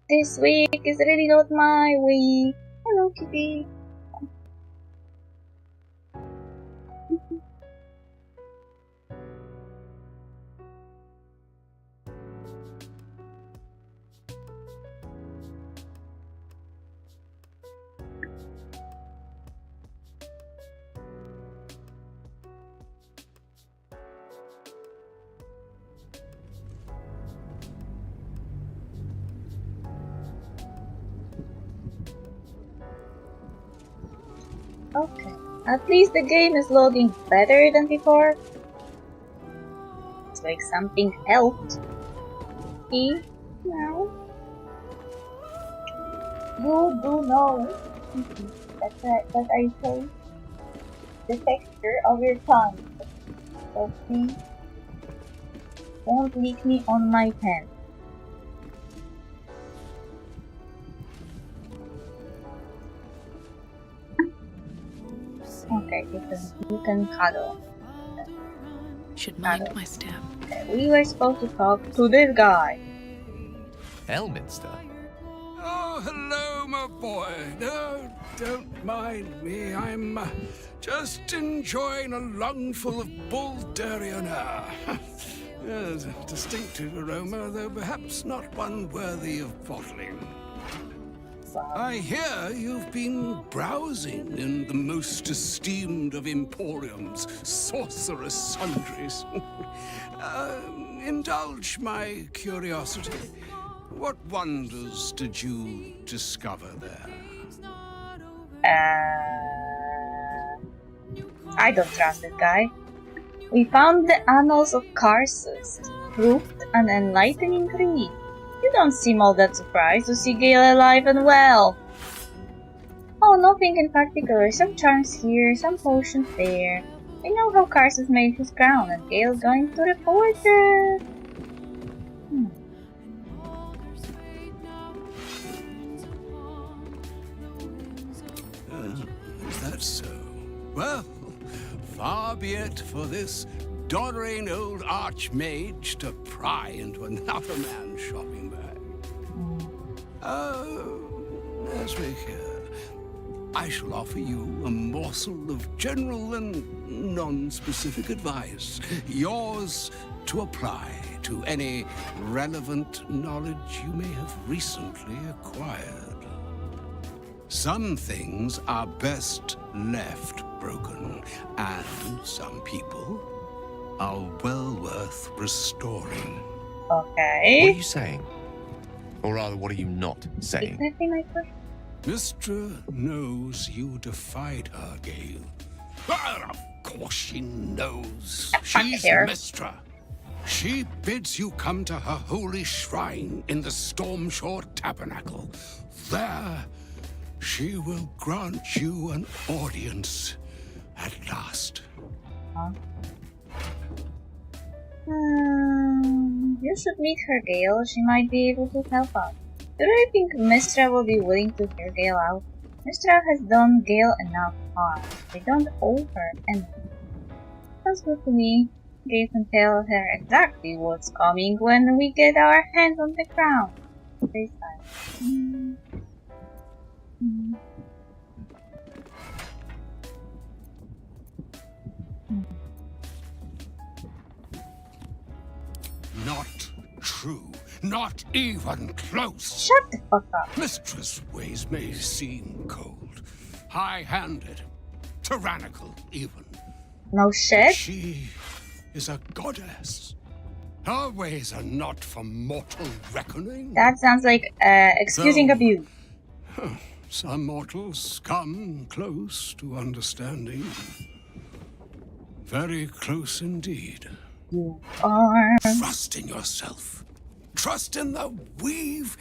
This week is really not my week. Hello, Kitty. Okay, at least the game is loading better than before. It's like something helped. See? Now you do know that I say the texture of your tongue. So please don't lick me on my pen. Okay, you can cuddle. Should mind my step. Okay, we were supposed to talk to this guy. Elminster? Oh, hello, my boy. No, don't mind me. I'm just enjoying a lungful of Bulgarian air. Yes, a distinctive aroma, though perhaps not one worthy of bottling. I hear you've been browsing in the most esteemed of emporiums, sorcerous sundries. Indulge my curiosity. What wonders did you discover there? I don't trust this guy. We found the annals of Karsus, proved an enlightening read. You don't seem all that surprised to see Gale alive and well. Oh, nothing in particular. Some charms here, some potions there. I know how Karsus made his crown, and Gale's going to report it. Is that so? Well, far be it for this doddering old archmage to pry into another man's shopping bag. As we hear, I shall offer you a morsel of general and non-specific advice, yours to apply to any relevant knowledge you may have recently acquired. Some things are best left broken, and some people are well worth restoring. Okay. What are you saying? Or rather, what are you not saying? Exactly my question. Mystra knows you defied her, Gale. Well, of course she knows. She's Mystra. She bids you come to her holy shrine in the Stormshore Tabernacle. There, she will grant you an audience at last. You should meet her, Gale. She might be able to help out. Do you think Mystra will be willing to hear Gale out? Mystra has done Gale enough harm. They don't owe her anything. Sounds good to me. Gale can tell her exactly what's coming when we get our hands on the crown. Stay silent. Not true. Not even close. Shut the fuck up. Mistress' ways may seem cold, high-handed, tyrannical even. No shit. She is a goddess. Her ways are not for mortal reckoning. That sounds like excusing Though- abuse. Some mortals come close to understanding. Very close indeed. You are. Trust in yourself. Trust in the weave.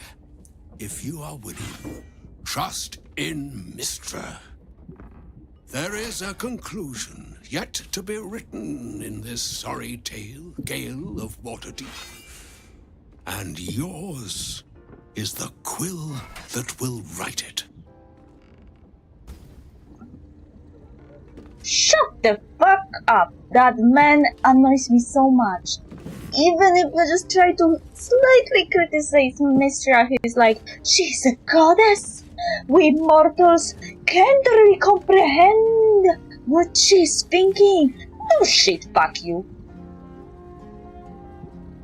If you are willing, trust in Mystra. There is a conclusion yet to be written in this sorry tale, Gale of Waterdeep. And yours is the quill that will write it. Shut the fuck up! That man annoys me so much. even if we just try to slightly criticize Mystra, he's like, she's a goddess! We mortals can't really comprehend what she's thinking. No shit, fuck you.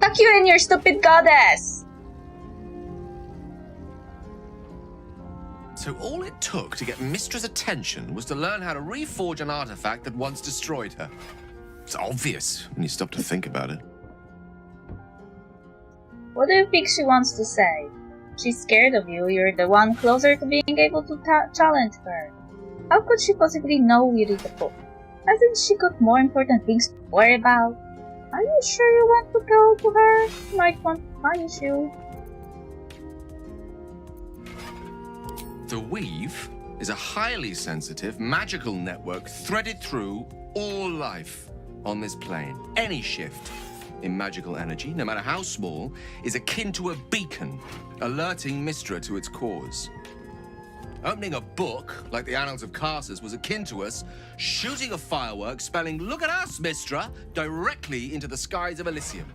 Fuck you and your stupid goddess! So all it took to get Mistra's attention was to learn how to reforge an artifact that once destroyed her. It's obvious when you stop to think about it. What do you think she wants to say? She's scared of you, you're the one closer to being able to challenge her. How could she possibly know we read the book? Hasn't she got more important things to worry about? Are you sure you want to go to her? She might want to punish you. The Weave is a highly sensitive, magical network threaded through all life on this plane. Any shift in magical energy, no matter how small, is akin to a beacon, alerting Mystra to its cause. Opening a book, like the Annals of Carsus, was akin to us shooting a firework spelling, "Look at us, Mystra," directly into the skies of Elysium.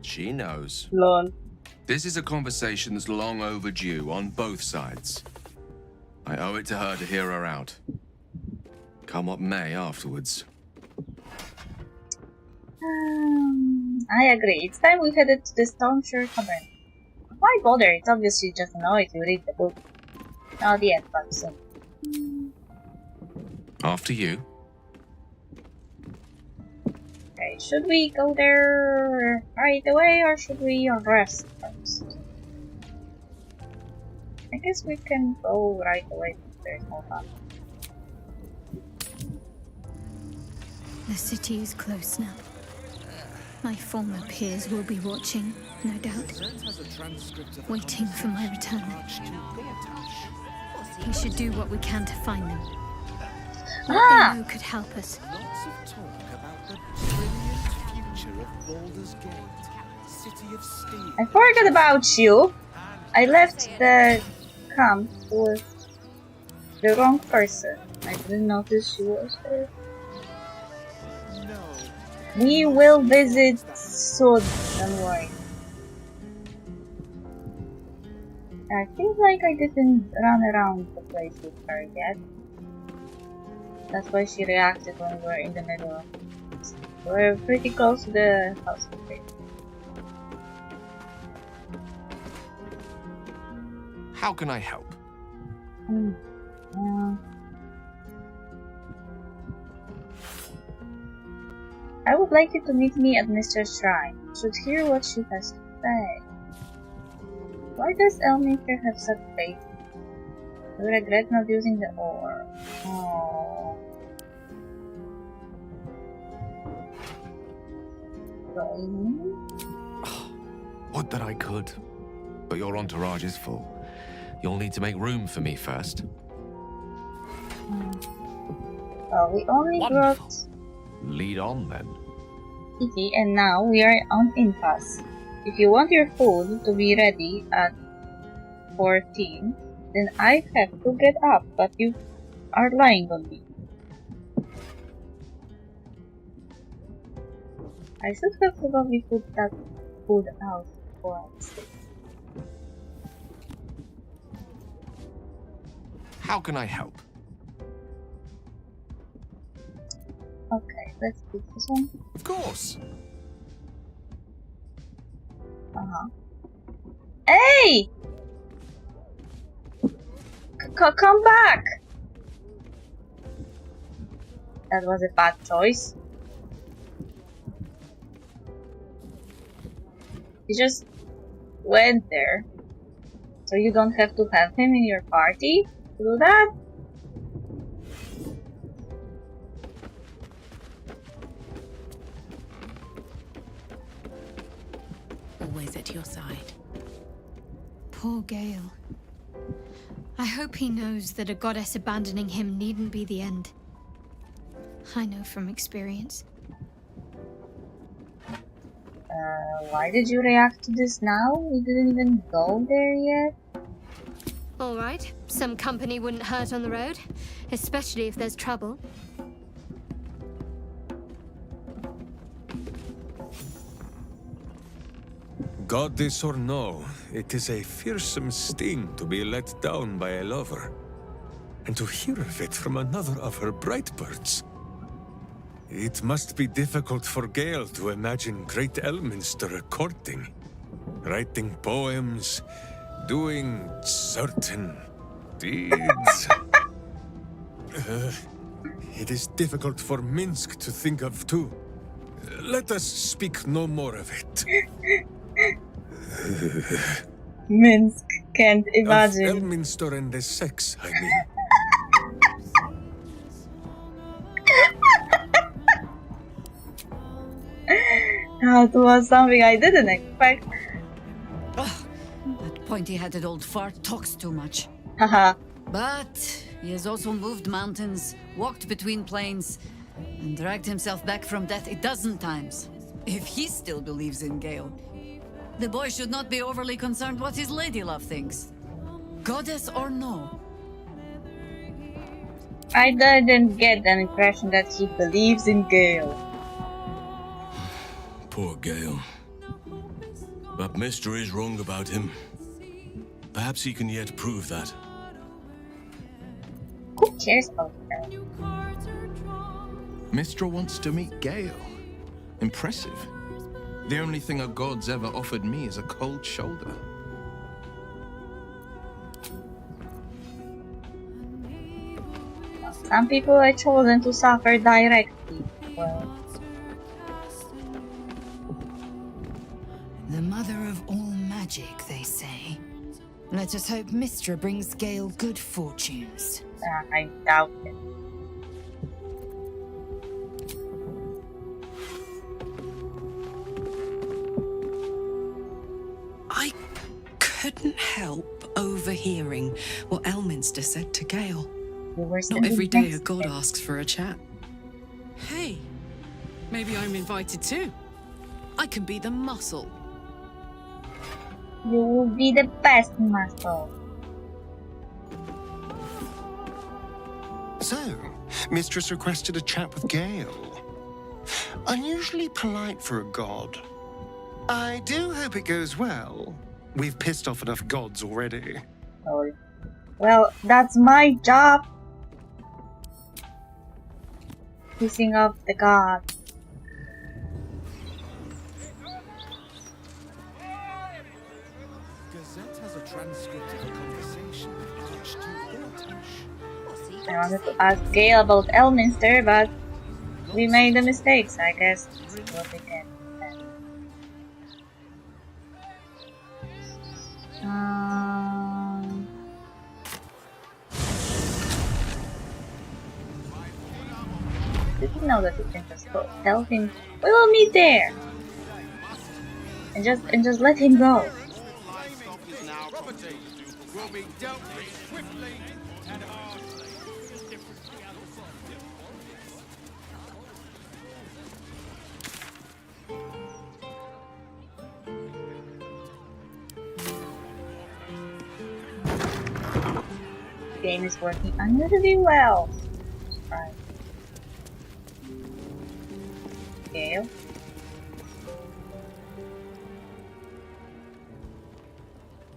She knows. Lol. This is a conversation that's long overdue on both sides. I owe it to her to hear her out. Come what may afterwards. I agree. It's time we headed to the Stormshire Tavern. Why bother? It's obviously just annoying if you read the book. Not yet, but soon. After you. Okay, should we go there right away or should we rest first? I guess we can go right away if there's no fun. The city is close now. My former peers will be watching, no doubt, waiting for my return. We should do what we can to find them. What they know could help us. Lots of talk about the brilliant future of Baldur's Gate, City of Steel. I forgot about you. I left the camp with the wrong person. I didn't notice she was there. We will visit soon, don't worry. I feel like I didn't run around the place with her yet. That's why she reacted when we were in the middle of it. We're pretty close to the house of faith. How can I help? I would like you to meet me at Mistra's shrine. You should hear what she has to say. Why does Elminster have such faith? You regret not using the ore. Oh. Would that I could. But your entourage is full. You'll need to make room for me first. Well, we only Wonderful. brought Lead on, then. Kitty, and now we are on impasse. If you want your food to be ready at 14, then I have to get up, but you are lying on me. I should have probably put that food out for a mistake. How can I help? Okay, let's do this one. Of course. Hey! Come back! That was a bad choice. He just went there. So you don't have to have him in your party to do that? Always at your side. Poor Gale. I hope he knows that a goddess abandoning him needn't be the end. I know from experience. Why did you react to this now? We didn't even go there yet. All right, some company wouldn't hurt on the road, especially if there's trouble. Goddess or no, it is a fearsome sting to be let down by a lover. And to hear of it from another of her bright birds. It must be difficult for Gale to imagine great Elminster courting, writing poems, doing certain deeds. It is difficult for Minsk to think of too. Let us speak no more of it. Minsk can't Of imagine. Elminster and the sex, I mean. That was something I didn't expect. Ugh, that pointy-headed old fart talks too much. Haha. But he has also moved mountains, walked between plains, and dragged himself back from death 12 times. If he still believes in Gale, the boy should not be overly concerned what his ladylove thinks. Goddess or no. I didn't get an impression that he believes in Gale. Poor Gale. But Mystra is wrong about him. Perhaps he can yet prove that. Who cares about Gale? Mystra wants to meet Gale. Impressive. The only thing a god's ever offered me is a cold shoulder. Some people are chosen to suffer directly. Well, The mother of all magic, they say. Let us hope Mystra brings Gale good fortunes. I doubt it. I couldn't help overhearing what Elminster said to Gale. You were Not every day a invested. god asks for a chat. Hey, maybe I'm invited too. I can be the muscle. You will be the best muscle. So, Mistress requested a chat with Gale. Unusually polite for a god. I do hope it goes well. We've pissed off enough gods already. Oh. Well, that's my job. Pissing off the gods. Gazette has a transcript of a conversation with Archduke Ortish. I wanted to ask Gale about Elminster, but we made the mistakes, I guess. That's what we can. Did he know that we can just go tell him we will meet there, and just let him go? The game is working unusually well. Right. Gale.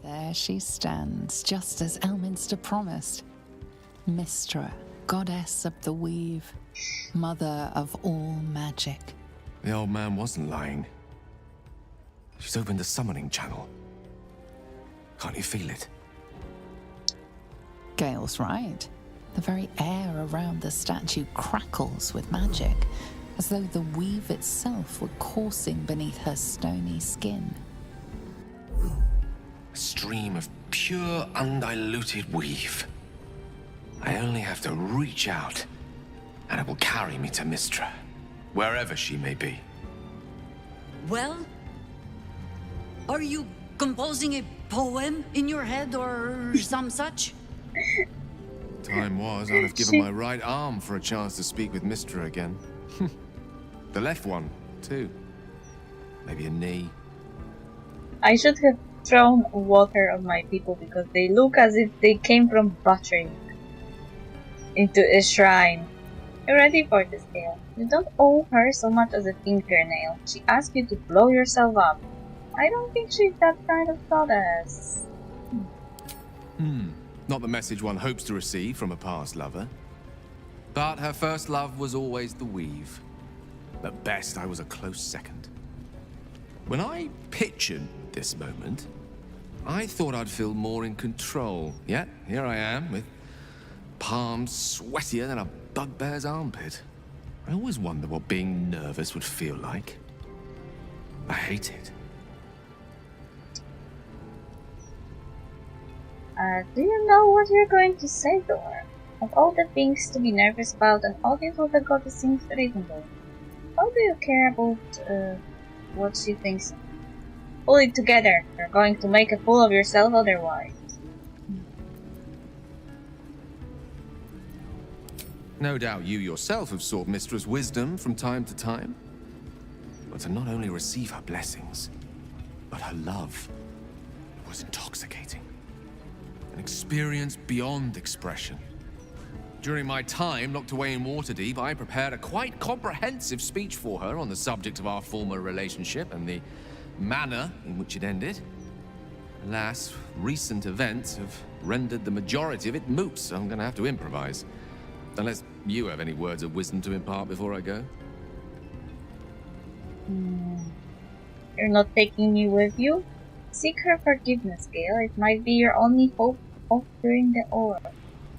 There she stands, just as Elminster promised. Mystra, goddess of the weave, mother of all magic. The old man wasn't lying. She's opened a summoning channel. Can't you feel it? Gale's right. The very air around the statue crackles with magic, as though the weave itself were coursing beneath her stony skin. A stream of pure, undiluted weave. I only have to reach out, and it will carry me to Mystra, wherever she may be. Well? Are you composing a poem in your head or some such? Time was, I'd have given my right arm for a chance to speak with Mystra again. The left one, too. Maybe a knee. I should have thrown water on my people because they look as if they came from butchering into a shrine. You're ready for this, Gale. You don't owe her so much as a fingernail. She asked you to blow yourself up. I don't think she's that kind of goddess. Not the message one hopes to receive from a past lover. But her first love was always the weave. At best, I was a close second. When I pictured this moment, I thought I'd feel more in control. Yet, here I am, with palms sweatier than a bugbear's armpit. I always wonder what being nervous would feel like. I hate it. Do you know what you're going to say to her? Of all the things to be nervous about, an audience with a goddess seems reasonable. How do you care about what she thinks? Pull it together. You're going to make a fool of yourself otherwise. No doubt you yourself have sought Mystra's wisdom from time to time. But to not only receive her blessings, but her love was intoxicating. An experience beyond expression. During my time locked away in Waterdeep, I prepared a quite comprehensive speech for her on the subject of our former relationship and the manner in which it ended. Alas, recent events have rendered the majority of it moot, so I'm gonna have to improvise. Unless you have any words of wisdom to impart before I go. You're not taking me with you? Seek her forgiveness, Gale. It might be your only hope of curing the aura.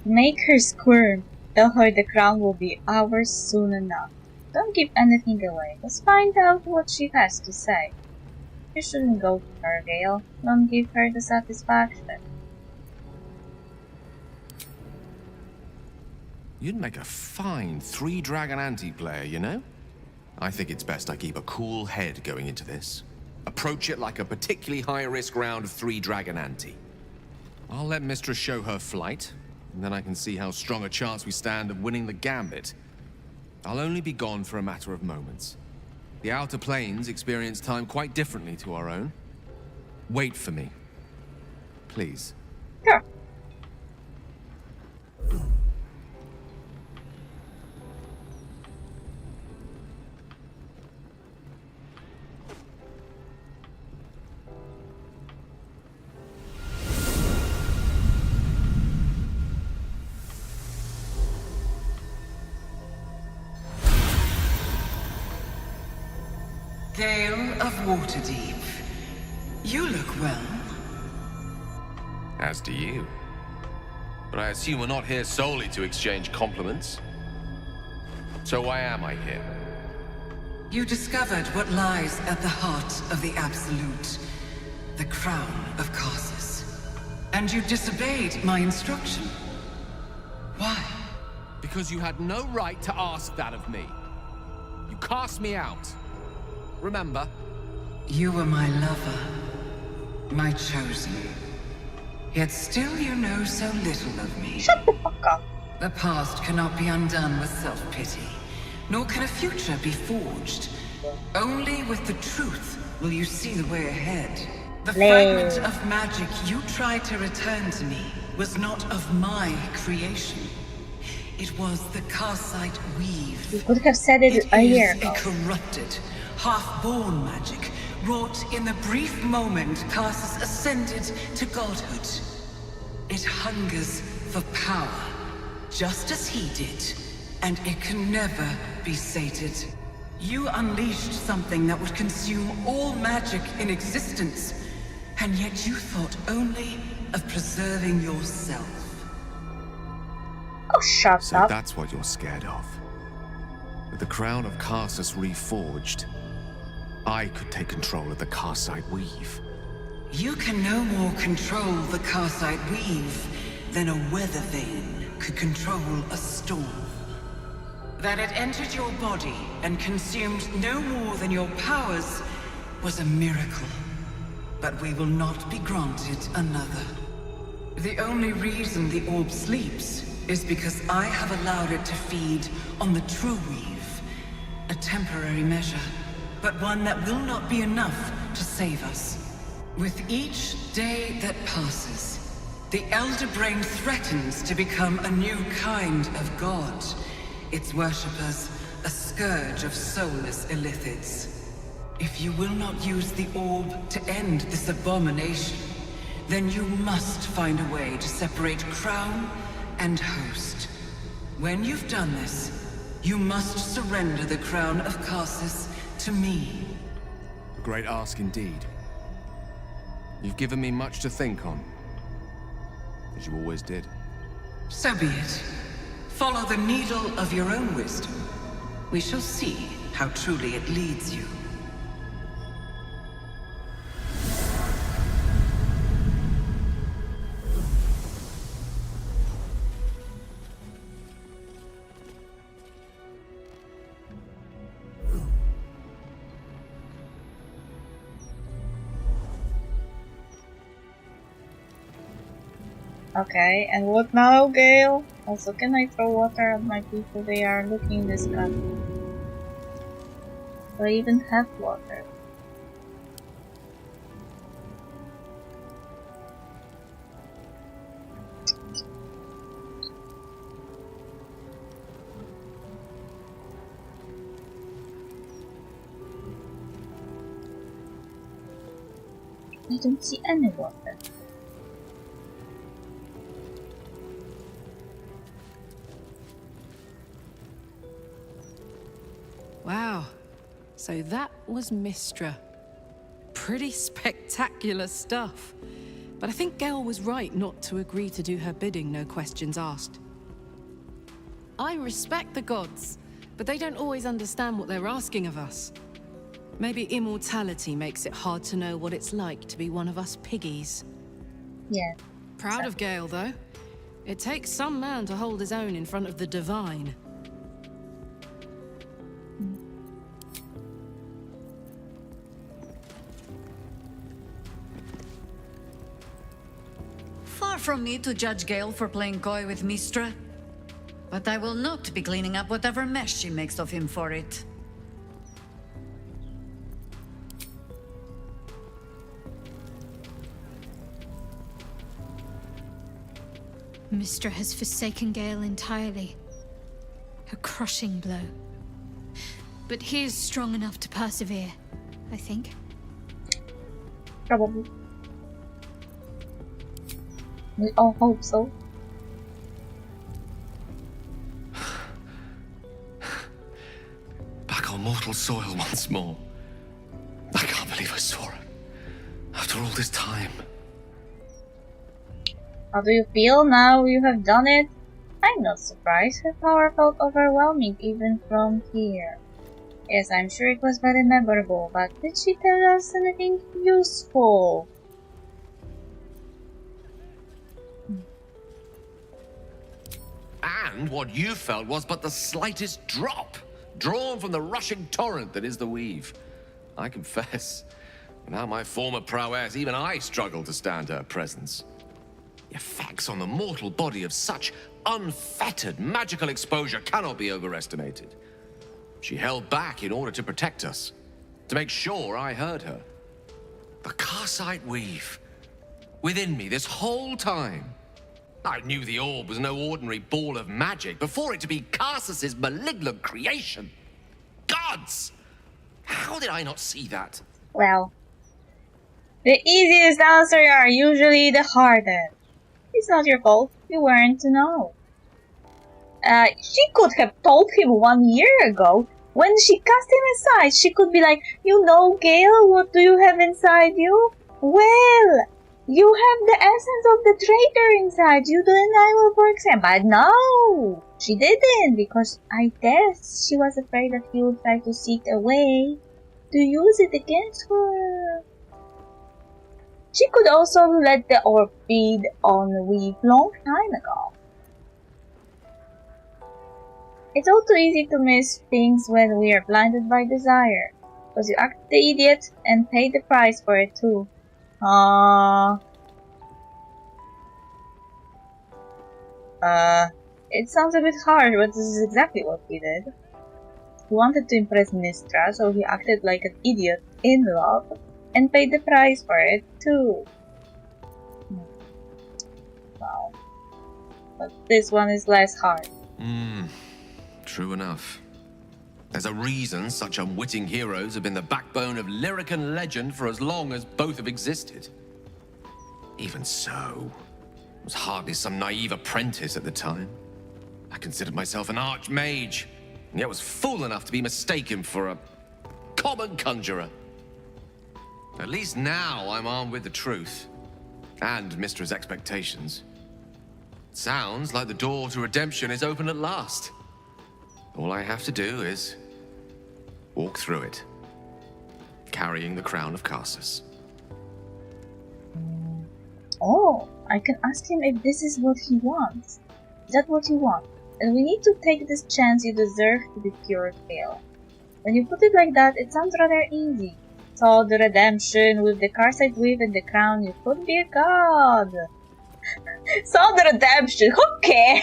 Make her squirm. Tell her the crown will be ours soon enough. Don't give anything away. Just find out what she has to say. You shouldn't go to her, Gale. Don't give her the satisfaction. You'd make a fine 3-dragon anti-player, you know? I think it's best I keep a cool head going into this. Approach it like a particularly high-risk round of 3-dragon anti. I'll let Mystra show her flight, and then I can see how strong a chance we stand of winning the gambit. I'll only be gone for a matter of moments. The Outer Planes experience time quite differently to our own. Wait for me. Please. Sure. Gale of Waterdeep, you look well. As do you. But I assume we're not here solely to exchange compliments. So why am I here? You discovered what lies at the heart of the Absolute, the crown of Karsus. And you disobeyed my instruction. Why? Because you had no right to ask that of me. You cast me out. Remember? You were my lover, my chosen. Yet still you know so little of me. Shut the fuck up. The past cannot be undone with self-pity, nor can a future be forged. Only with the truth will you see the way ahead. The fragment of magic you tried to return to me was not of my creation. It was the Karsite weave. You could have said it a year ago. A corrupted, half-born magic, wrought in the brief moment Karsus ascended to godhood. It hungers for power, just as he did, and it can never be sated. You unleashed something that would consume all magic in existence, and yet you thought only of preserving yourself. Oh, shut So up. that's what you're scared of. With the crown of Karsus reforged, I could take control of the Karsite weave. You can no more control the Karsite weave than a weather vane could control a storm. That it entered your body and consumed no more than your powers was a miracle. But we will not be granted another. The only reason the orb sleeps is because I have allowed it to feed on the true weave. A temporary measure, but one that will not be enough to save us. With each day that passes, the Elder Brain threatens to become a new kind of god. Its worshippers, a scourge of soulless illithids. If you will not use the orb to end this abomination, then you must find a way to separate crown and host. When you've done this, you must surrender the crown of Karsus to me. A great ask indeed. You've given me much to think on, as you always did. So be it. Follow the needle of your own wisdom. We shall see how truly it leads you. Okay, and what now, Gale? Also, can I throw water at my people? They are looking disgusting. Do I even have water? I don't see any water. Wow. So that was Mystra. Pretty spectacular stuff. But I think Gale was right not to agree to do her bidding, no questions asked. I respect the gods, but they don't always understand what they're asking of us. Maybe immortality makes it hard to know what it's like to be one of us piggies. Yeah. Proud of Gale, though. It takes some man to hold his own in front of the divine. Far from me to judge Gale for playing coy with Mystra, but I will not be cleaning up whatever mess she makes of him for it. Mystra has forsaken Gale entirely. A crushing blow. But he is strong enough to persevere, I think. Probably. We all hope so. Back on mortal soil once more. I can't believe I saw it. After all this time. How do you feel now you have done it? I'm not surprised. Her power felt overwhelming even from here. Yes, I'm sure it was very memorable, but did she tell us anything useful? And what you felt was but the slightest drop, drawn from the rushing torrent that is the weave. I confess, without my former prowess, even I struggle to stand her presence. The effects on the mortal body of such unfettered magical exposure cannot be overestimated. She held back in order to protect us, to make sure I heard her. The Karsite weave, within me this whole time. I knew the orb was no ordinary ball of magic before it to be Karsus's malignant creation. Gods! How did I not see that? Well, the easiest answers are usually the hardest. It's not your fault. You weren't to know. She could have told him 1 year ago. When she cast him aside, she could be like, you know, Gale, what do you have inside you? Well, you have the essence of the traitor inside you, and I will for example. But no, she didn't, because I guess she was afraid that he would try to seek a way to use it against her. She could also let the orb feed on the weave long time ago. It's all too easy to miss things when we are blinded by desire, because you act the idiot and pay the price for it too. It sounds a bit harsh, but this is exactly what he did. He wanted to impress Mystra, so he acted like an idiot in love, and paid the price for it too. Wow. But this one is less hard. True enough. There's a reason such unwitting heroes have been the backbone of lyric and legend for as long as both have existed. Even so, I was hardly some naive apprentice at the time. I considered myself an archmage, and yet was fool enough to be mistaken for a common conjurer. At least now I'm armed with the truth, and Mystra's expectations. Sounds like the door to redemption is open at last. All I have to do is walk through it, carrying the crown of Karsus. Oh, I can ask him if this is what he wants. Is that what you want? And we need to take this chance you deserve to be cured, Gale. When you put it like that, it sounds rather easy. So the redemption with the Karsite weave and the crown, you could be a god. So the redemption, okay.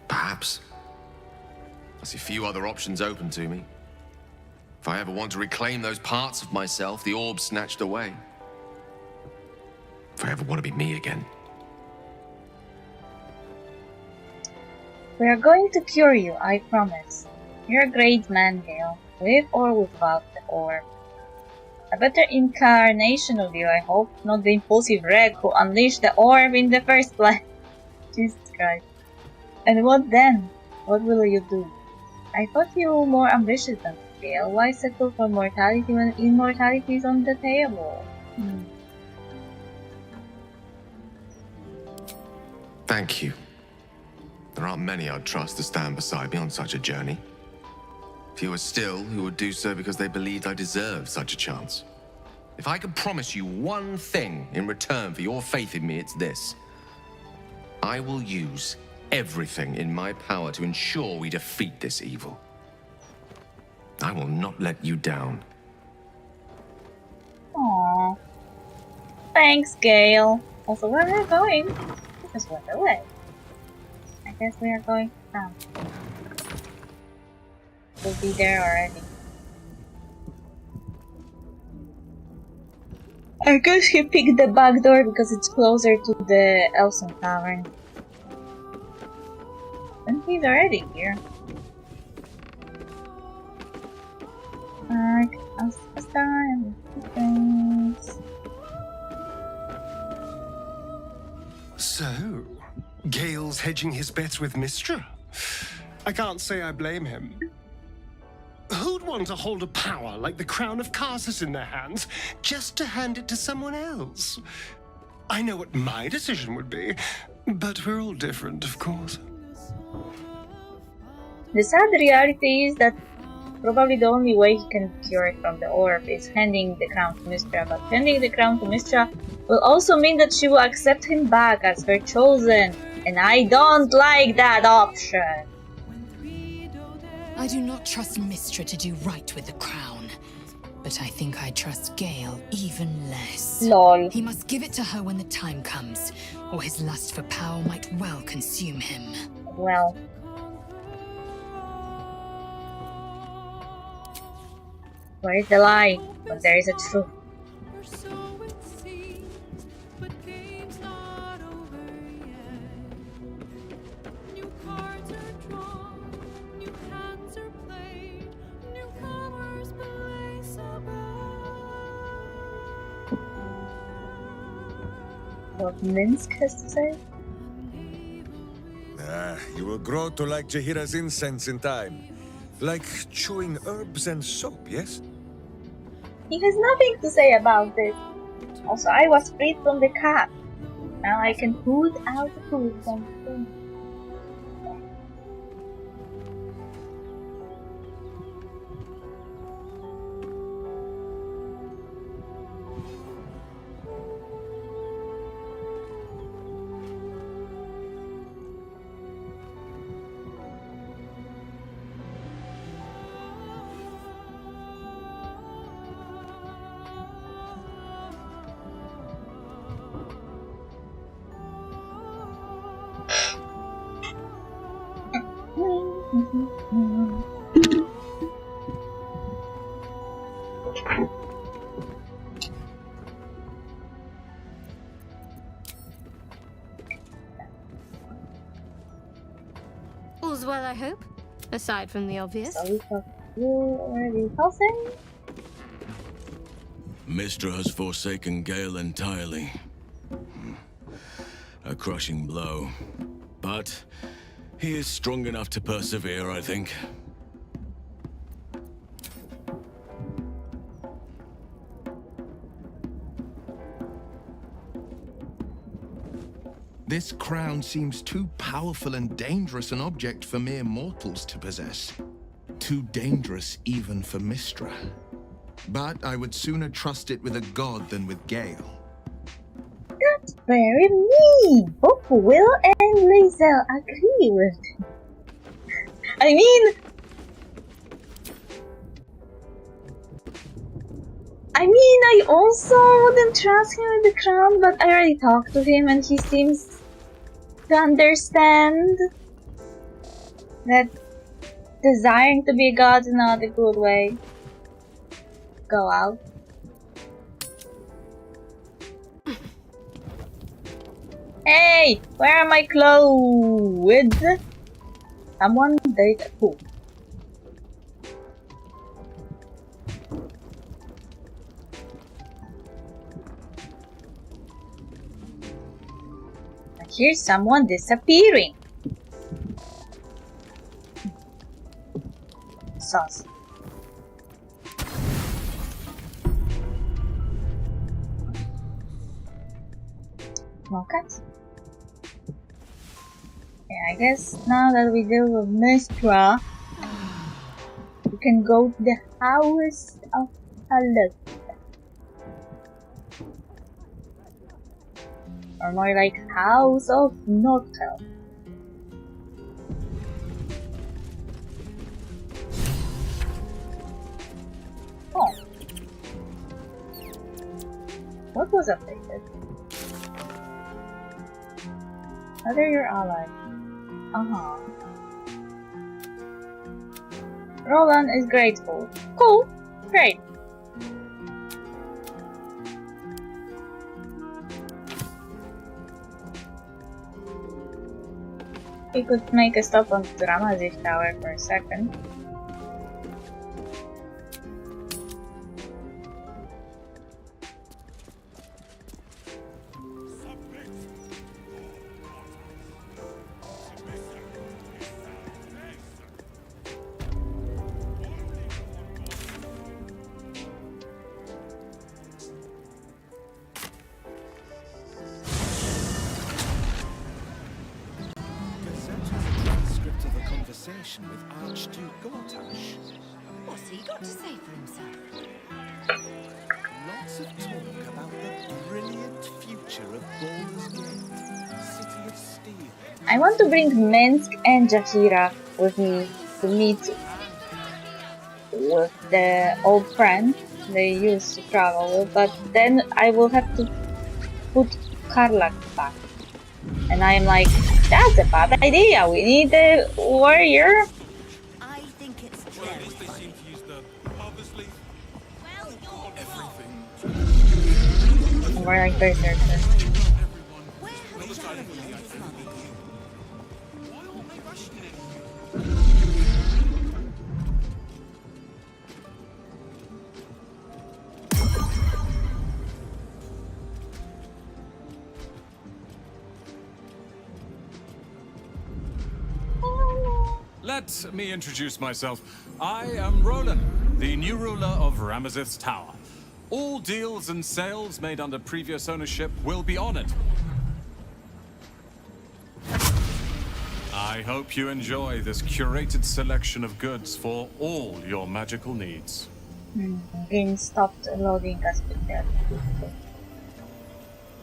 Perhaps. I see few other options open to me. If I ever want to reclaim those parts of myself the orb snatched away. If I ever want to be me again. We are going to cure you, I promise. You're a great man, Gale, with or without the orb. A better incarnation of you, I hope, not the impulsive wreck who unleashed the orb in the first place. Jesus Christ. And what then? What will you do? I thought you were more ambitious than Gale. Why settle for mortality when immortality is on the table? Thank you. There aren't many I'd trust to stand beside me on such a journey. Fewer still who would do so because they believed I deserved such a chance. If I could promise you one thing in return for your faith in me, it's this. I will use everything in my power to ensure we defeat this evil. I will not let you down. Aww. Thanks, Gale. Also, where are we going? We just went away. I guess we are going down. We'll be there already. I guess he picked the back door because it's closer to the Elson Tavern. And he's already here. I can ask us time things. So, Gale's hedging his bets with Mystra? I can't say I blame him. Who'd want to hold a power like the crown of Karsus in their hands just to hand it to someone else? I know what my decision would be, but we're all different, of course. The sad reality is that probably the only way he can cure it from the orb is handing the crown to Mystra, but handing the crown to Mystra will also mean that she will accept him back as her chosen, and I don't like that option. I do not trust Mystra to do right with the crown, but I think I trust Gale even less. Lol. He must give it to her when the time comes, or his lust for power might well consume him. Well. Where is the lie? But there is a truth. What Minsk has to say? You will grow to like Jahira's incense in time. Like chewing herbs and soap, yes? He has nothing to say about it. Also, I was freed from the cap. Now I can hoot out the food from him. All's well, I hope. Aside from the obvious. So we talked to you already, Cousin? Mystra has forsaken Gale entirely. A crushing blow. But he is strong enough to persevere, I think. This crown seems too powerful and dangerous an object for mere mortals to possess. Too dangerous even for Mystra. But I would sooner trust it with a god than with Gale. That's very mean! Both Will and Lae'zel agree with me. I also wouldn't trust him with the crown, but I already talked to him and he seems to understand that desiring to be a god is not a good way to go out. Hey! Where are my clothes? Someone date who? Here's someone disappearing. Sauce. More cats. Yeah, I guess now that we deal with Mystra, we can go to the House of Hello. Or more like House of Noctel. Oh. What was updated? Other your ally. Roland is grateful. Cool. Great. We could make a stop on Ramazith Tower for a second. With Archduke Gortash. What's he got to say for himself? Lots of talk about the brilliant future of Baldur's Gate, City of Steel. I want to bring Minsk and Jahira with me to meet with the old friend they used to travel with, but then I will have to put Karlak back. And I am like, that's a bad idea, we need a warrior. I think it's terrifying. And we're like berserker. Let me introduce myself. I am Roland, the new ruler of Ramazith's Tower. All deals and sales made under previous ownership will be honored. I hope you enjoy this curated selection of goods for all your magical needs. Game stopped loading us with that.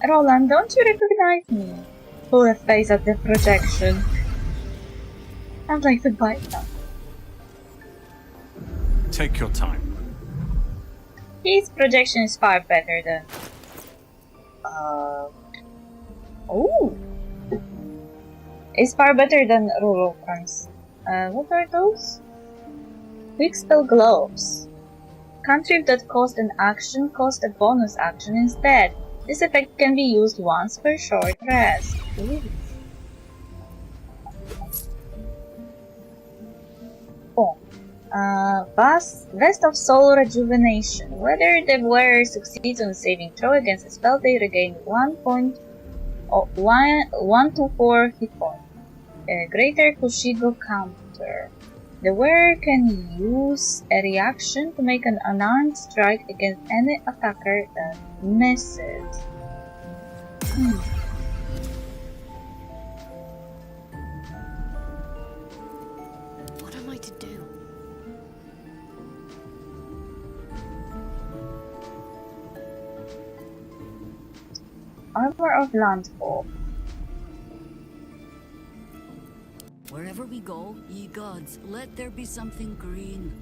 Roland, don't you recognize me? Pull a face at the projection. I'd like to bite them. Take your time. His projection is far better than... Oh! It's far better than Rurokran's. What are those? Quick spell gloves. Cantrip that cost an action cost a bonus action instead. This effect can be used once per short rest. Ooh. Vest of Soul Rejuvenation. Whether the wearer succeeds on a saving throw against a spell, they regain 1 to 4 hit points. Greater Kushigo counter. The wearer can use a reaction to make an unarmed strike against any attacker that misses. What am I to do? Armor of Landfall. Wherever we go, ye gods, let there be something green.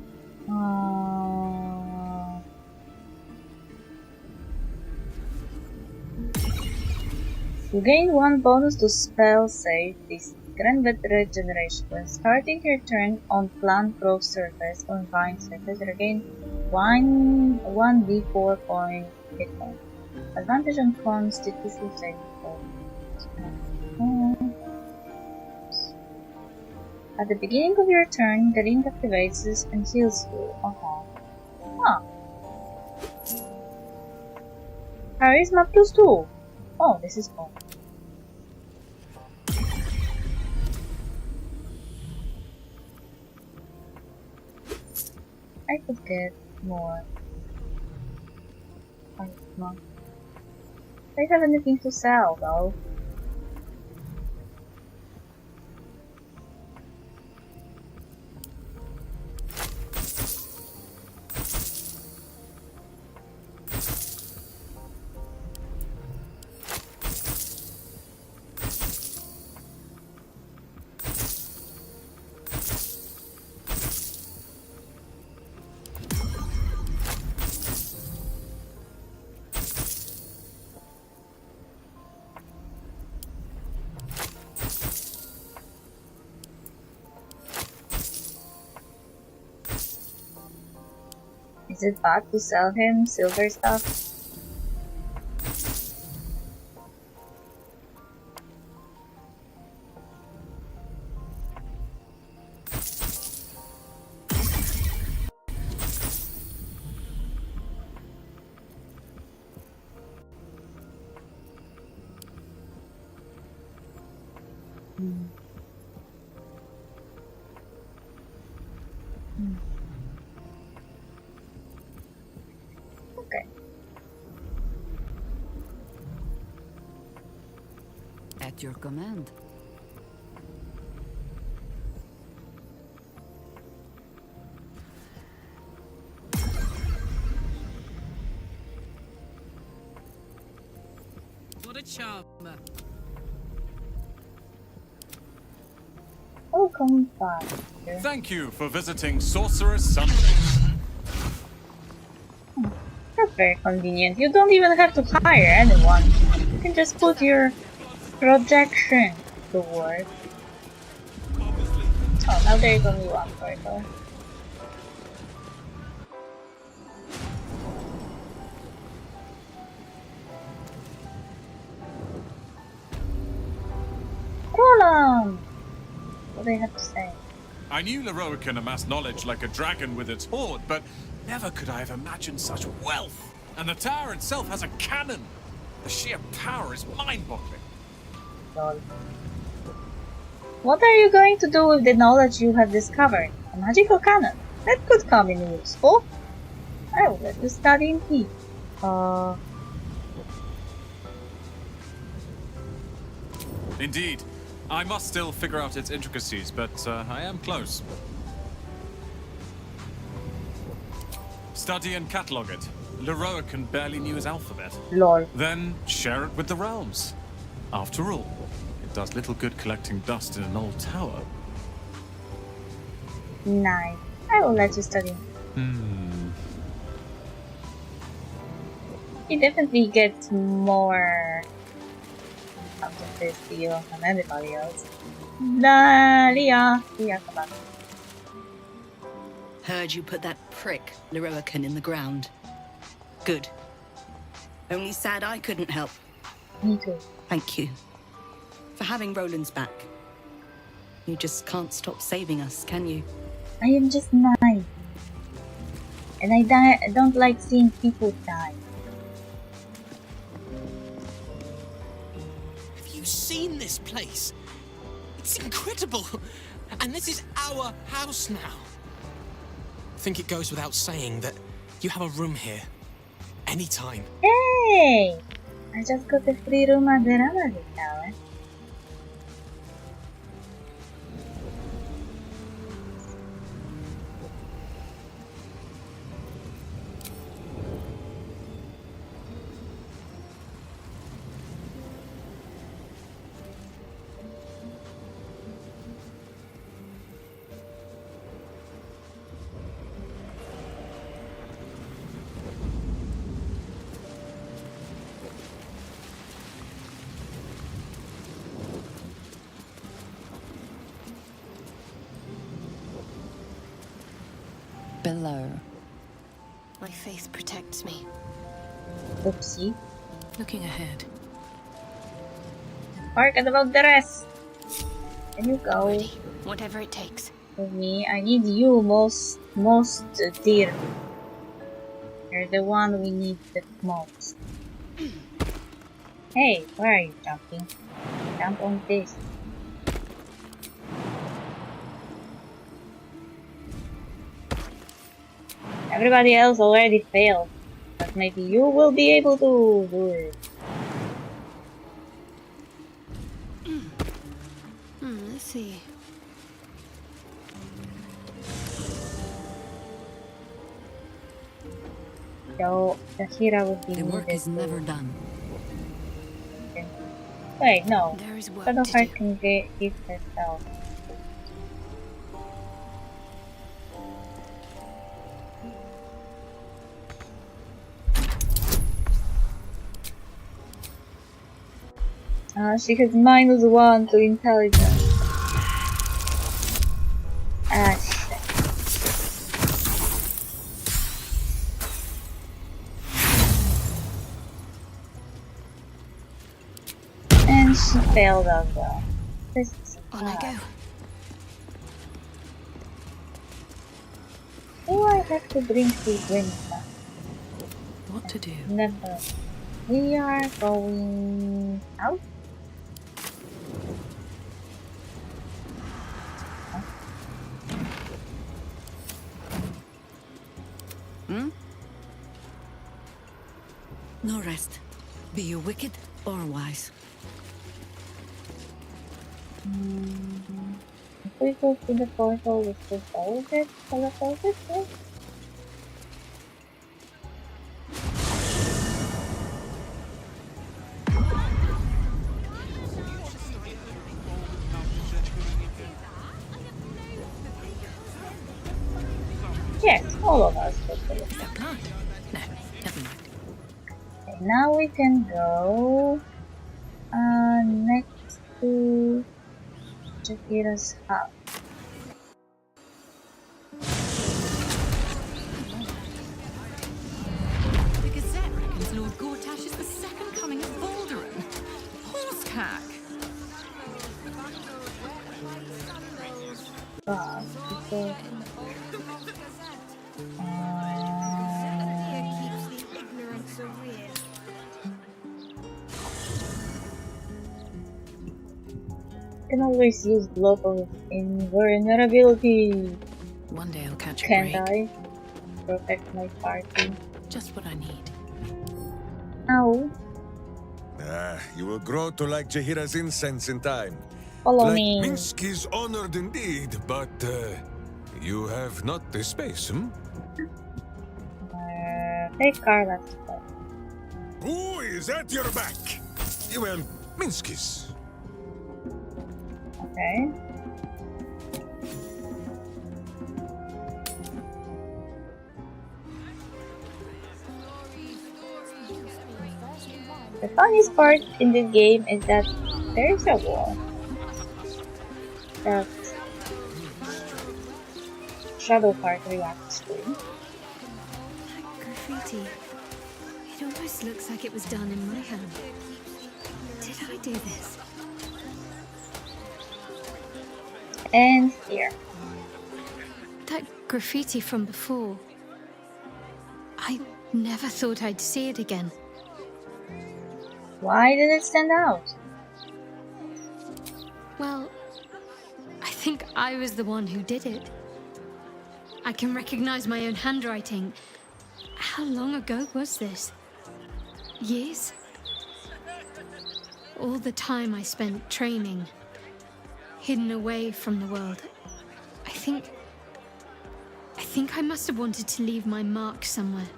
You gain 1 bonus to spell save this Granite Regeneration. When starting your turn on plant growth surface or vine surface, regain 1d4 point hit point. Advantage on Constitution saving throw. At the beginning of your turn, the link activates and heals you. Charisma +2. Oh, this is cool. I could get more charisma. I don't have anything to sell though. Is it bad to sell him silver stuff? Okay. At your command. What a charmer. Welcome back. Thank you for visiting Sorcerer's Summit. That's very convenient. You don't even have to hire anyone. You can just put your projection to work. Oh, now there is only one portal. Roland! What do they have to say? I knew Leroy can amass knowledge like a dragon with its hoard, but never could I have imagined such wealth. And the tower itself has a cannon. The sheer power is mind-boggling. Lol. What are you going to do with the knowledge you have discovered? A magical cannon. That could come in useful. I will let you study in peace. Indeed. I must still figure out its intricacies, but I am close. Study and catalogue it. Leroy can barely knew his alphabet. Lol. Then share it with the realms. After all, it does little good collecting dust in an old tower. Nice. I will let you study. You definitely get more out of this deal than anybody else. Leah, come on. Heard you put that prick, Leroican, in the ground. Good. Only sad I couldn't help. Me too. Thank you. For having Roland's back. You just can't stop saving us, can you? I am just 9. And I don't like seeing people die. Have you seen this place? It's incredible. And this is our house now. I think it goes without saying that you have a room here. Anytime. Hey! I just got a free room at the Ramazith Tower. Below. My faith protects me. Oopsie. Looking ahead. Forget about the rest. There you go. Ready. Whatever it takes. For me, I need you most dear. You're the one we need the most. Hey, where are you jumping? Jump on this. Everybody else already failed, but maybe you will be able to do it. Let's see. So, Zahira would be The work needed is never done. Wait, no. There is work Shadowheart can give herself. She has -1 to intelligence. Ah, shit. And she failed as well. This is On I go. Oh, I have to bring the wind back. What to do? Never. We are going out. No rest. Be you wicked or wise. If we go to the portal, we should all get teleported, right? Yes, all of us go to the portal. No, never mind. Okay, now we can go next to Jahira's house. The Gazette reckons Lord Gortash is the second coming of Balduran. Horsecack! But because can always use global invulnerability. One day I'll catch a Can't break. I? Protect my party. Just what I need. Ow. You will grow to like Jahira's incense in time. Follow like me. Minsky's honored indeed, but you have not the space, hmm? Take Carla's spot. Who is at your back? Well, Minsky's. Okay. The funniest part in this game is that there is a wall that Shadowheart reacts to. Graffiti. It almost looks like it was done in my hand. Did I do this? And here. that graffiti from before. I never thought I'd see it again. Why did it stand out? Well, I think I was the one who did it. I can recognize my own handwriting. How long ago was this? Years? All the time I spent training, hidden away from the world. I think I must have wanted to leave my mark somewhere.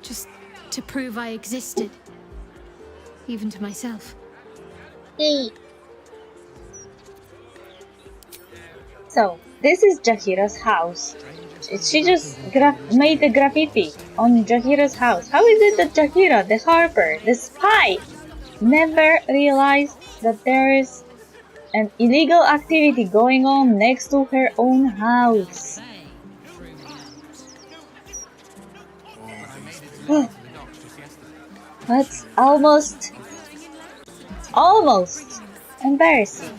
Just to prove I existed. Even to myself. Hey. So, this is Jahira's house. She just made the graffiti on Jahira's house. How is it that Jahira, the harper, the spy, never realized that there is an illegal activity going on next to her own house? That's almost embarrassing.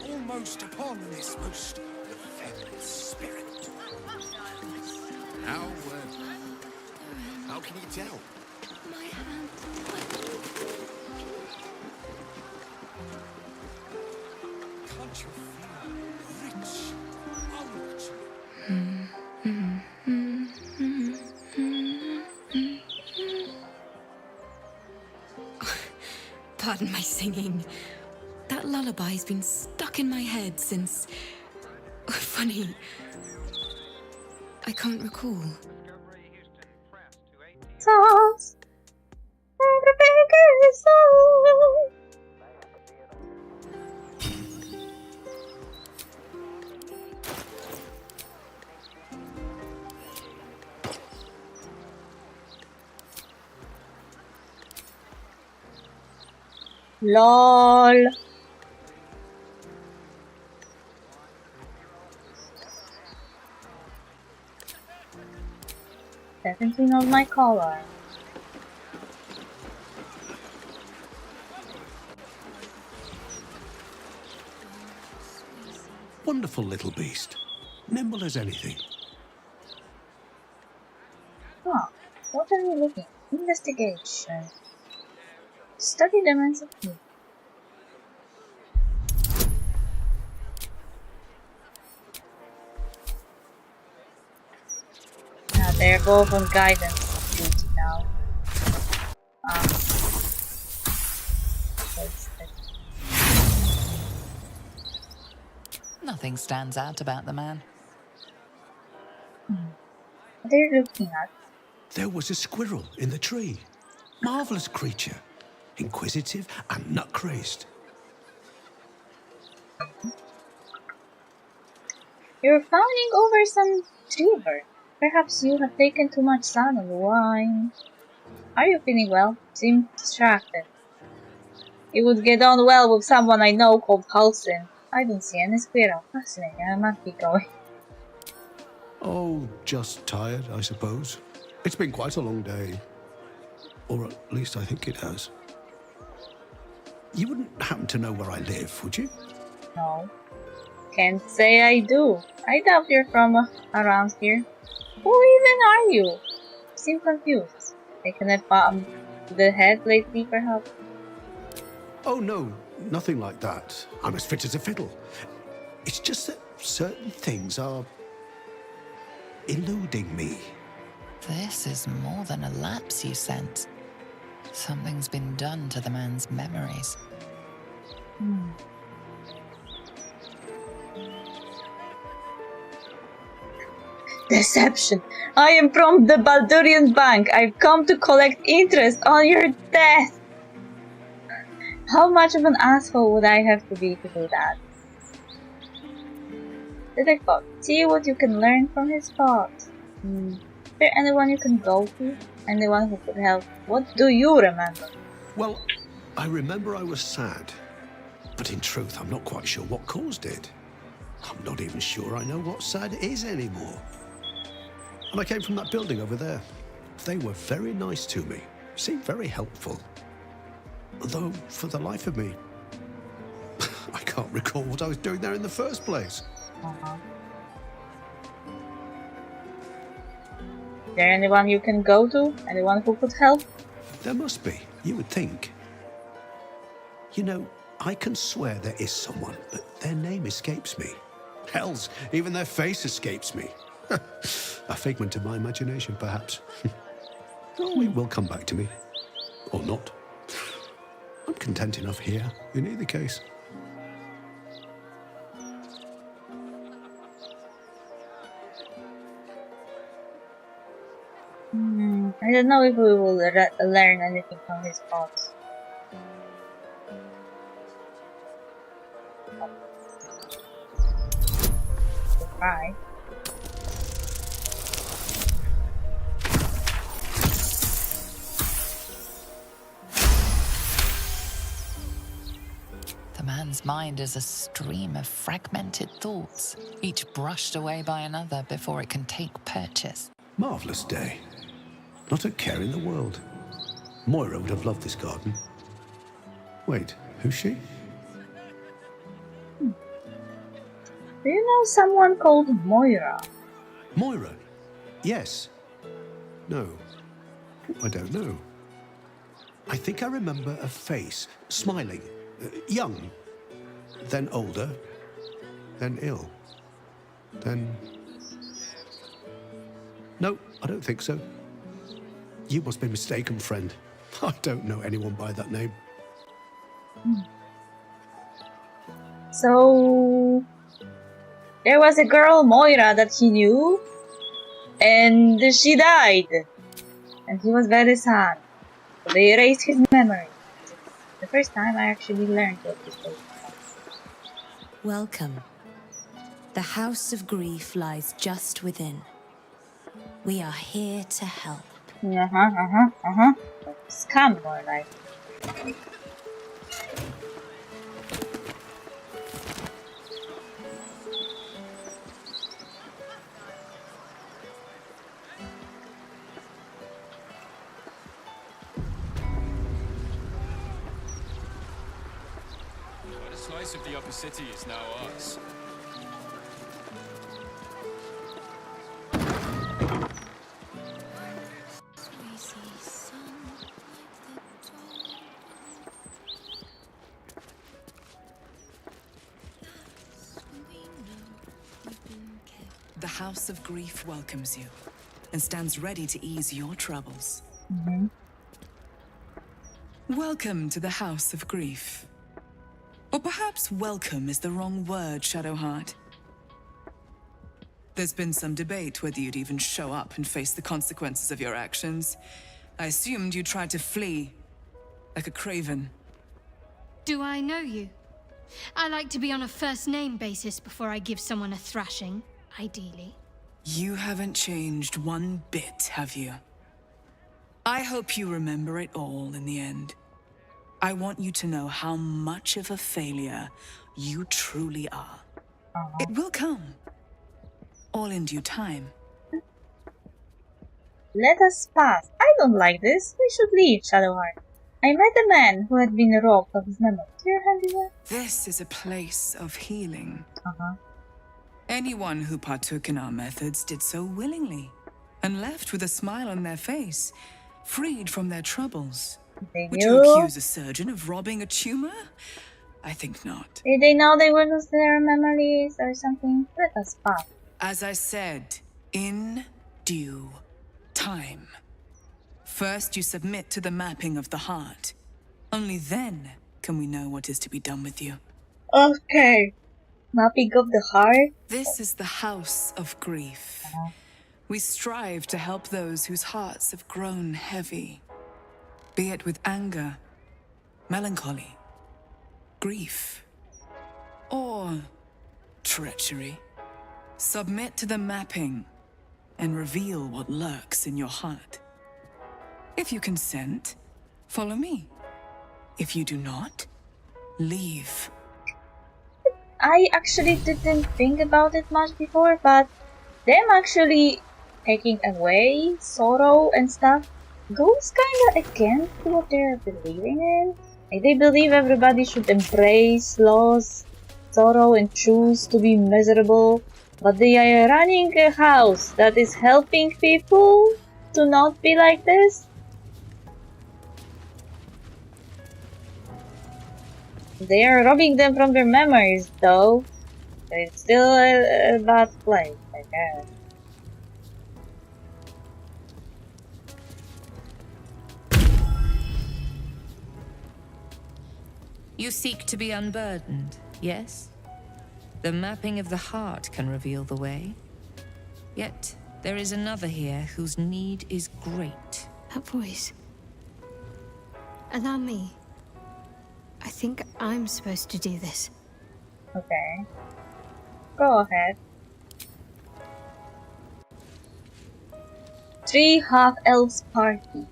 Almost upon this most effeminate spirit. How can you tell? Can't you feel rich, old? Pardon my singing. That lullaby's been stuck in my head since... Funny. I can't recall. Sauce. LOL. Definitely not my color. Wonderful little beast. Nimble as anything. Huh. What are you looking at? Investigation. Study the man's appeal. Now they're both on guidance duty now. Nothing stands out about the man. What are you looking at? There was a squirrel in the tree. Marvelous creature. Inquisitive and nut-crazed. You're fawning over some Vtuber. Perhaps you have taken too much sun on the wine. Are you feeling well? Seem distracted. You would get on well with someone I know called Halsin. I don't see any squirrel. Fascinating, I must be going. Oh, just tired, I suppose. It's been quite a long day. Or at least I think it has. You wouldn't happen to know where I live, would you? No. Can't say I do. I doubt you're from around here. Who even are you? Seem confused. Taken a bomb to the head lately, perhaps? Oh, no, nothing like that. I'm as fit as a fiddle. It's just that certain things are eluding me. This is more than a lapse, you sense. Something's been done to the man's memories. Deception! I am from the Baldurian Bank. I've come to collect interest on your death! How much of an asshole would I have to be to do that? Detective, see what you can learn from his thoughts. Is there anyone you can go to? Anyone who could help? What do you remember? Well, I remember I was sad. But in truth, I'm not quite sure what caused it. I'm not even sure I know what sad is anymore. And I came from that building over there. They were very nice to me, seemed very helpful. Though, for the life of me, I can't recall what I was doing there in the first place. Is there anyone you can go to? Anyone who could help? There must be, you would think. You know, I can swear there is someone, but their name escapes me. Hells, even their face escapes me. A figment of my imagination, perhaps. Oh, it will come back to me. Or not. I'm content enough here, in either case. I don't know if we will learn anything from his thoughts. Try. The man's mind is a stream of fragmented thoughts, each brushed away by another before it can take purchase. Marvellous day. Not a care in the world. Moira would have loved this garden. Wait, who's she? Do you know someone called Moira? Moira? Yes. No. I don't know. I think I remember a face, smiling, young, then older, then ill, then... No, I don't think so. You must be mistaken, friend. I don't know anyone by that name. So... there was a girl, Moira, that he knew, and she died. And he was very sad. So they erased his memory. It's the first time I actually learned what this was. Welcome. The House of Grief lies just within. We are here to help. Scam, more like. But a slice of the upper city is now ours. The House of Grief welcomes you and stands ready to ease your troubles. Welcome to the House of Grief. Or perhaps welcome is the wrong word, Shadowheart. There's been some debate whether you'd even show up and face the consequences of your actions. I assumed you tried to flee, like a craven. Do I know you? I like to be on a first-name basis before I give someone a thrashing, ideally. You haven't changed one bit, have you? I hope you remember it all in the end. I want you to know how much of a failure you truly are. It will come. All in due time. Let us pass. I don't like this. We should leave, Shadowheart. I met a man who had been robbed of his memory. To your handiwork? This is a place of healing. Anyone who partook in our methods did so willingly, and left with a smile on their face, freed from their troubles. Would you accuse a surgeon of robbing a tumor? I think not. Did they know they would lose their memories or something? Let us pass. As I said, in due time. First, you submit to the mapping of the heart. Only then can we know what is to be done with you. Okay. Mapping of the heart? This is the House of Grief. We strive to help those whose hearts have grown heavy. Be it with anger, melancholy, grief, or treachery. Submit to the mapping and reveal what lurks in your heart. If you consent, follow me. If you do not, leave. I actually didn't think about it much before, but them actually taking away sorrow and stuff goes kinda against what they're believing in. Like, they believe everybody should embrace loss, sorrow, and choose to be miserable, but they are running a house that is helping people to not be like this. They are robbing them from their memories, though. It's still a bad place, I guess. You seek to be unburdened, yes? The mapping of the heart can reveal the way. Yet, there is another here whose need is great. That voice. Allow me. I think I'm supposed to do this. Okay. Go ahead. 3 half-elves party.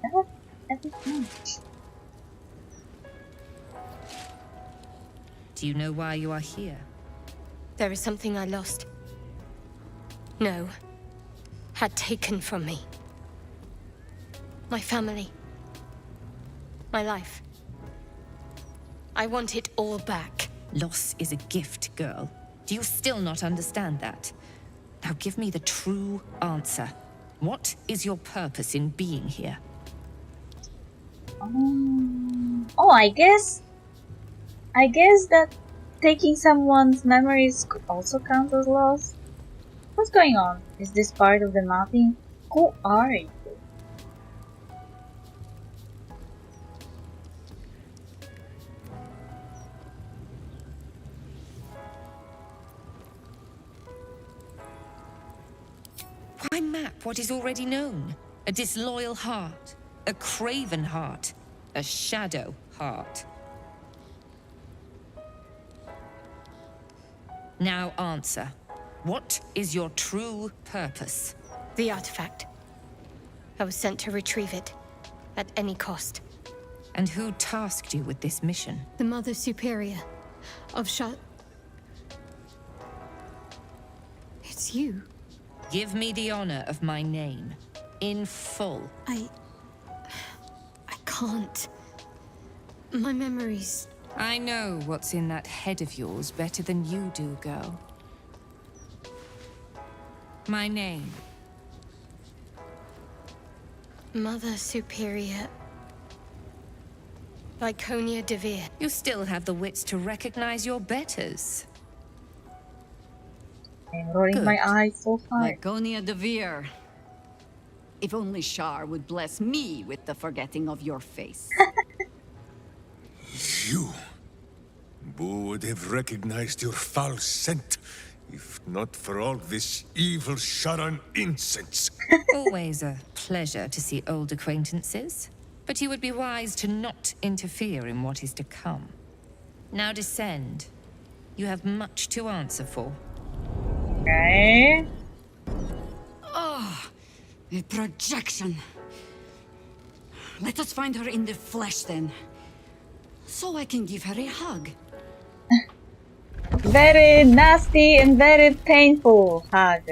That is much. Do you know why you are here? There is something I lost. No. Had taken from me. My family. My life. I want it all back. Loss is a gift, girl. Do you still not understand that? Now give me the true answer. What is your purpose in being here? Oh, I guess that taking someone's memories could also count as loss. What's going on? Is this part of the mapping? Who are you? Why map what is already known? A disloyal heart, a craven heart, a shadow heart. Now answer. What is your true purpose? The artifact. I was sent to retrieve it. At any cost. And who tasked you with this mission? The Mother Superior of It's you. Give me the honor of my name. In full. I can't. My memories... I know what's in that head of yours better than you do, girl. My name. Mother Superior... Viconia de Veer. You still have the wits to recognize your betters. I'm rolling my eyes so hard. Viconia de Veer. If only Shar would bless me with the forgetting of your face. You. Who would have recognized your foul scent, if not for all this evil Sharan incense? Always a pleasure to see old acquaintances. But you would be wise to not interfere in what is to come. Now descend. You have much to answer for. Okay. Oh, a projection. Let us find her in the flesh then. So I can give her a hug. Very nasty and very painful hug.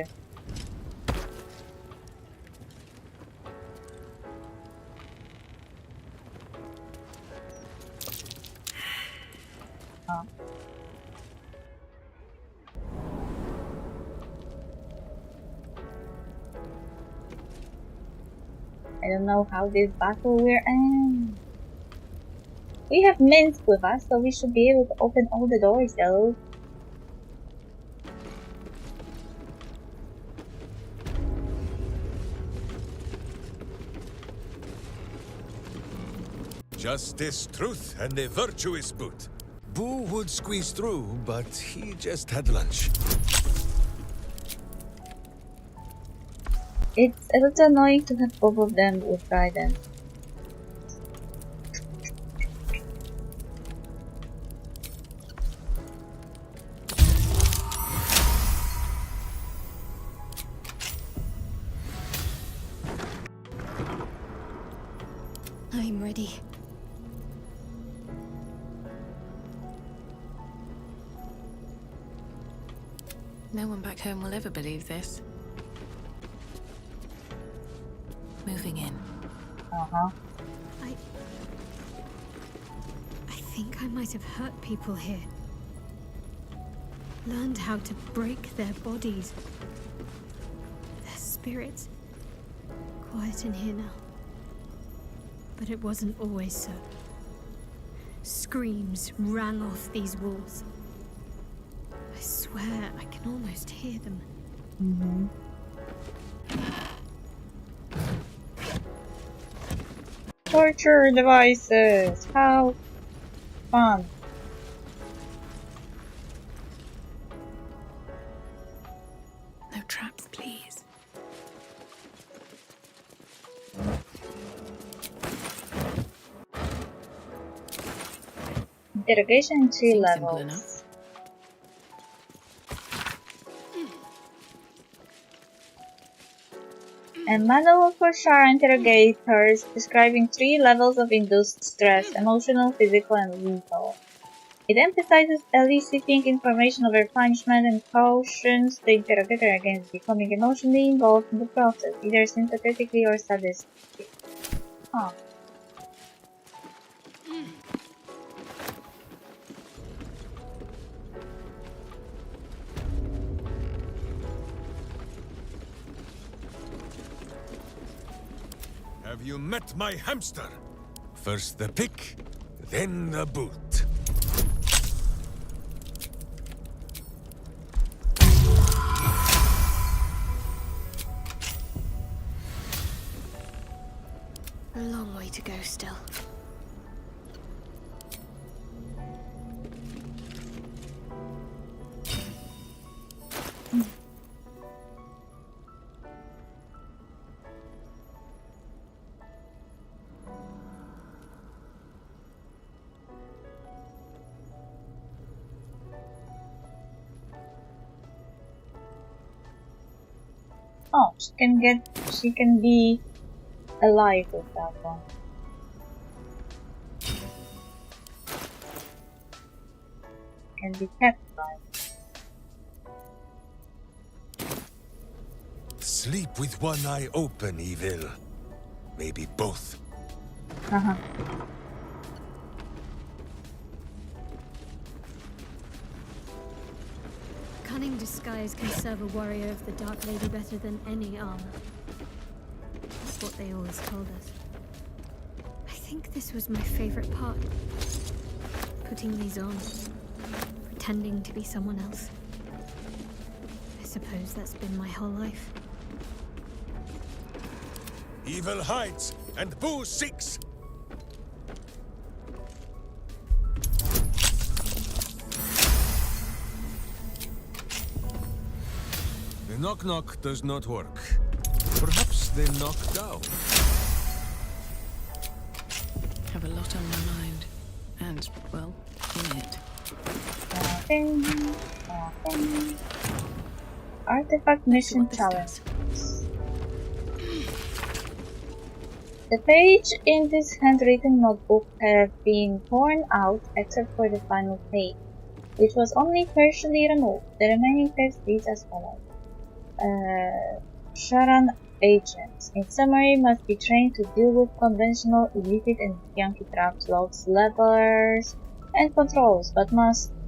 Oh. I don't know how this battle will end. We have Minsk with us, so we should be able to open all the doors though. Justice, truth, and a virtuous boot. Boo would squeeze through, but he just had lunch. It's a little annoying to have both of them with guidance. I'm ready. No one back home will ever believe this. moving in. Uh-huh. I think I might have hurt people here. Learned how to break their bodies. Their spirits. Quiet in here now. But it wasn't always so. Screams rang off these walls. I swear I can almost hear them. Mm-hmm. Torture devices! How fun! No traps, please. Interrogation 3 Seems simple levels. enough. A manual for Shara interrogators describing 3 levels of induced stress: emotional, physical, and lethal. It emphasizes eliciting information over punishment and cautions the interrogator against becoming emotionally involved in the process, either sympathetically or sadistically. Huh. Have you met my hamster? First the pick, then the boot. A long way to go still. Oh, she can be alive with that one. Can be kept alive. Sleep with one eye open, evil. Maybe both. Uh-huh. Cunning disguise can serve a warrior of the Dark Lady better than any armor. That's what they always told us. I think this was my favorite part. Putting these on. Pretending to be someone else. I suppose that's been my whole life. Evil hides, and Boo seeks. The knock-knock does not work. Perhaps they knock down. Have a lot on my mind. And, well, in it. Artifact mission challenge. The page in this handwritten notebook have been torn out except for the final page, which was only partially removed. The remaining text reads as follows. Sharan agents, in summary, must be trained to deal with conventional, illicit and Yankee traps, locks, levers, and controls, but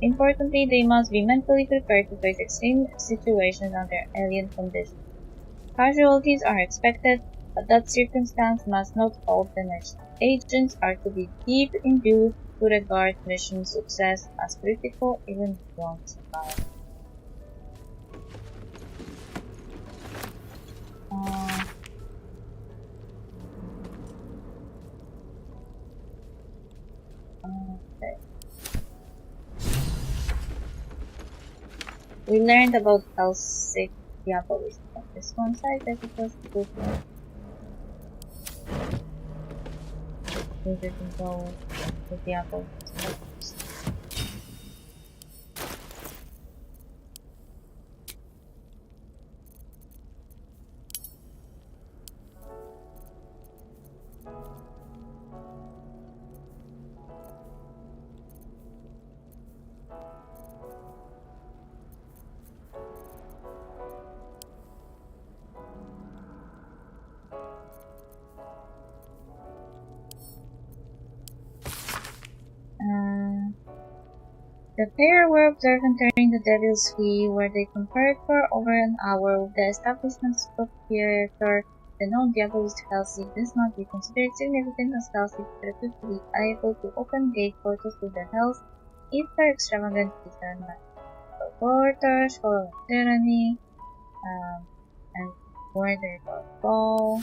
importantly, they must be mentally prepared to face extreme situations under alien conditions. Casualties are expected, but that circumstance must not halt the mission. Agents are to be deep imbued to regard mission success as critical even if they don't survive. Okay. We learned about Helsic Diabolis on this one side that it was different. We didn't go to Diabolis first. The pair were observed entering the Devil's Fee, where they conferred for over an hour with the establishment's proprietor. The known Diabolist Halsey does not be considered significant as Halsey is reputed to be able to open gate portals to the Hells if her extravagant feats are met. Porters, following tyranny, and murder or fall.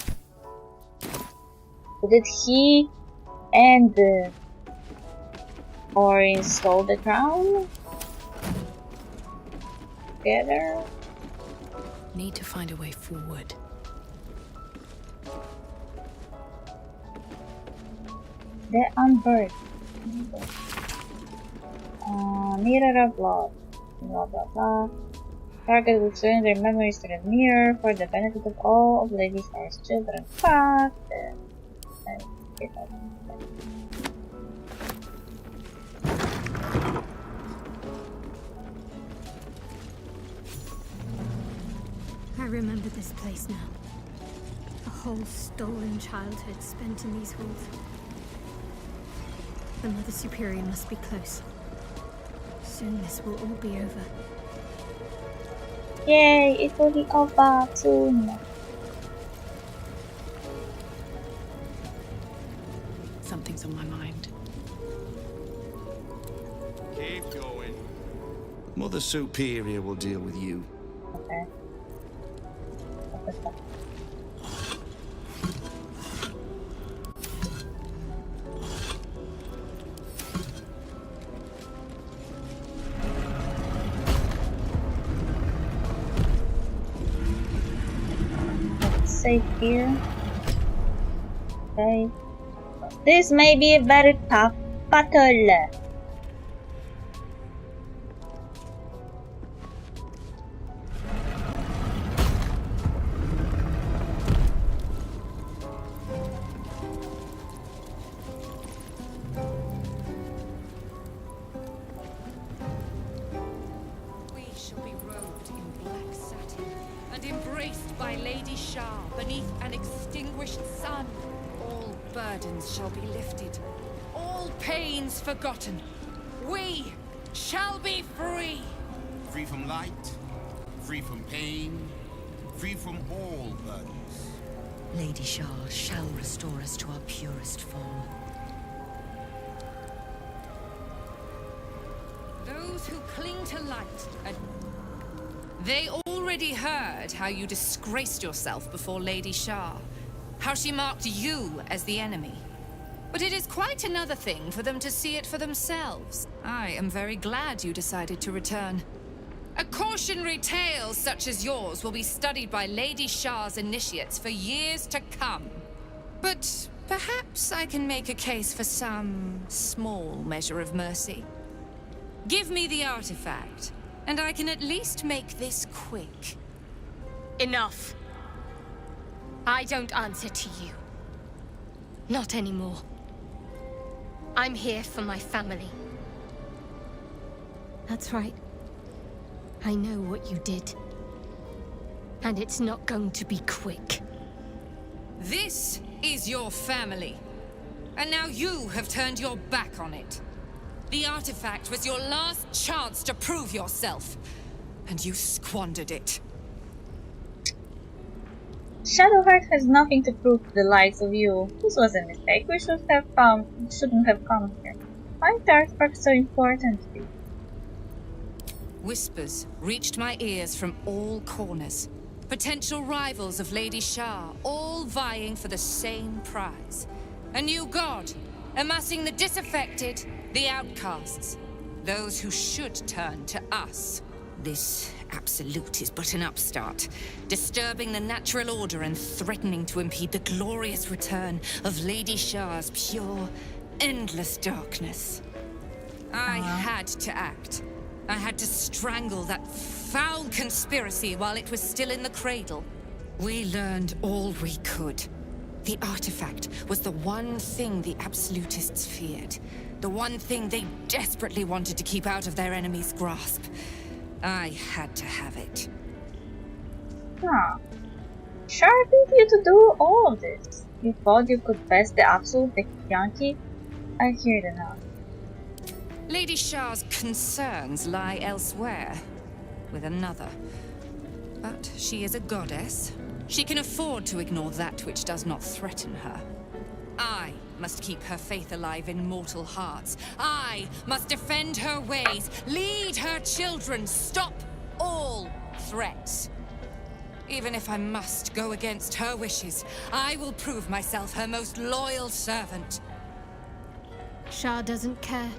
Did he and or install the crown together? Need to find a way forward. The unburied. Mirror of Blood. Blah blah blah. Target will send their memories to the mirror for the benefit of all of Lady Star's children. Fuck them. I remember this place now. A whole stolen childhood spent in these halls. The Mother Superior must be close. Soon this will all be over. Yay, it will be over soon. Something's on my mind. Keep going. Mother Superior will deal with you. Okay. Safe here. Okay. This may be a very tough battle. We shall be robed in black satin and embraced by Lady Shah beneath an extinguished sun. All burdens shall be lifted, all pains forgotten. We shall be free. Free from light, free from pain, free from all burdens. Lady Shah shall restore us to our purest form. Those who cling to light, they already heard how you disgraced yourself before Lady Shah, how she marked you as the enemy. But it is quite another thing for them to see it for themselves. I am very glad you decided to return. A cautionary tale such as yours will be studied by Lady Shah's initiates for years to come. But perhaps I can make a case for some small measure of mercy. Give me the artifact, and I can at least make this quick. Enough. I don't answer to you. Not anymore. I'm here for my family. That's right. I know what you did. And it's not going to be quick. This is your family. And now you have turned your back on it. The artifact was your last chance to prove yourself. And you squandered it. Shadowheart has nothing to prove to the likes of you. This was a mistake. We shouldn't have come here. Why is the artifact so important to you? Whispers reached my ears from all corners. Potential rivals of Lady Shah, all vying for the same prize. A new god, amassing the disaffected, the outcasts. Those who should turn to us. This absolute is but an upstart, disturbing the natural order and threatening to impede the glorious return of Lady Shah's pure, endless darkness. I had to act. I had to strangle that foul conspiracy while it was still in the cradle. We learned all we could. The artifact was the one thing the absolutists feared. The one thing they desperately wanted to keep out of their enemy's grasp. I had to have it. Huh. Sharpened you to do all of this. You thought you could best the absolute Yankee? I hear it now. Lady Shah's concerns lie elsewhere, with another. But she is a goddess. She can afford to ignore that which does not threaten her. I must keep her faith alive in mortal hearts. I must defend her ways, lead her children, stop all threats. Even if I must go against her wishes, I will prove myself her most loyal servant. Shah doesn't care.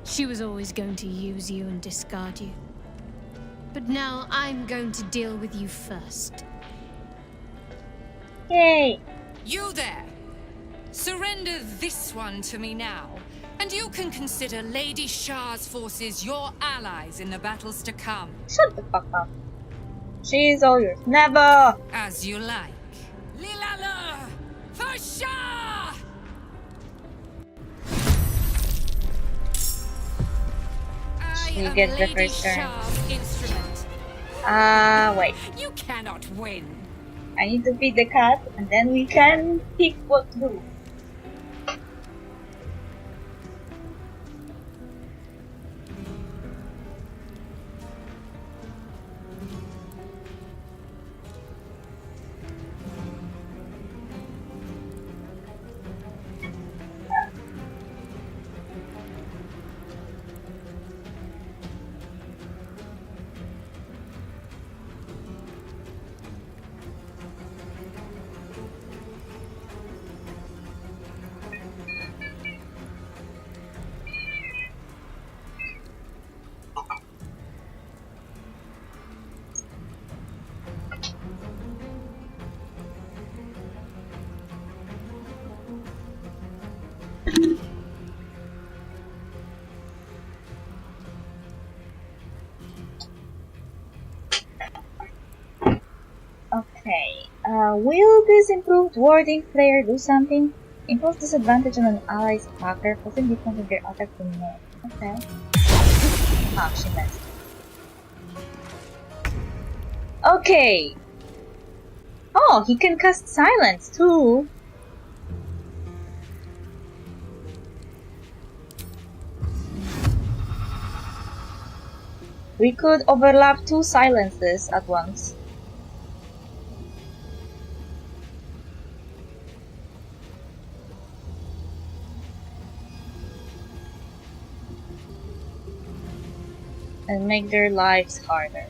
She was always going to use you and discard you. But now I'm going to deal with you first. Yay! You there! Surrender this one to me now, and you can consider Lady Shah's forces your allies in the battles to come. Shut the fuck up. She is all yours. Never! As you like. Lilala! For Shah! You get the first turn. Shah's instrument. Wait. You cannot win. I need to feed the cat, and then we can pick what to do. Okay, will this improved warding player do something? Impose disadvantage on an ally's attacker, causing difference of their attack to more. Okay. Ah, she missed. Okay! Oh, he can cast silence too! We could overlap 2 silences at once. And make their lives harder.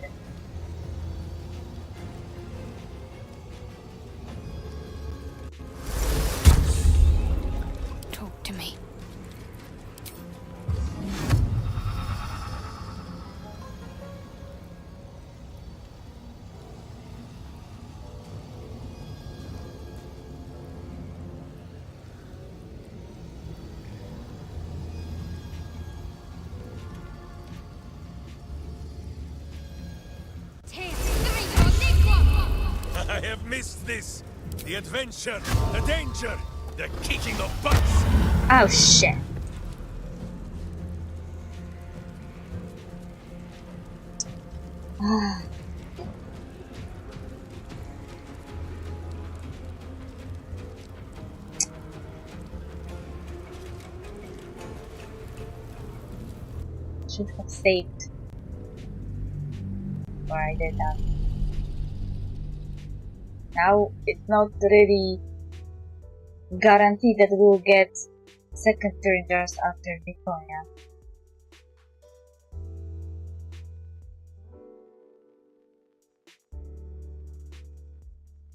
Talk to me. I have missed this. The adventure, the danger, the kicking of butts. Oh shit. Should have saved before I did that. Now it's not really guaranteed that we'll get second turn just after Victoria.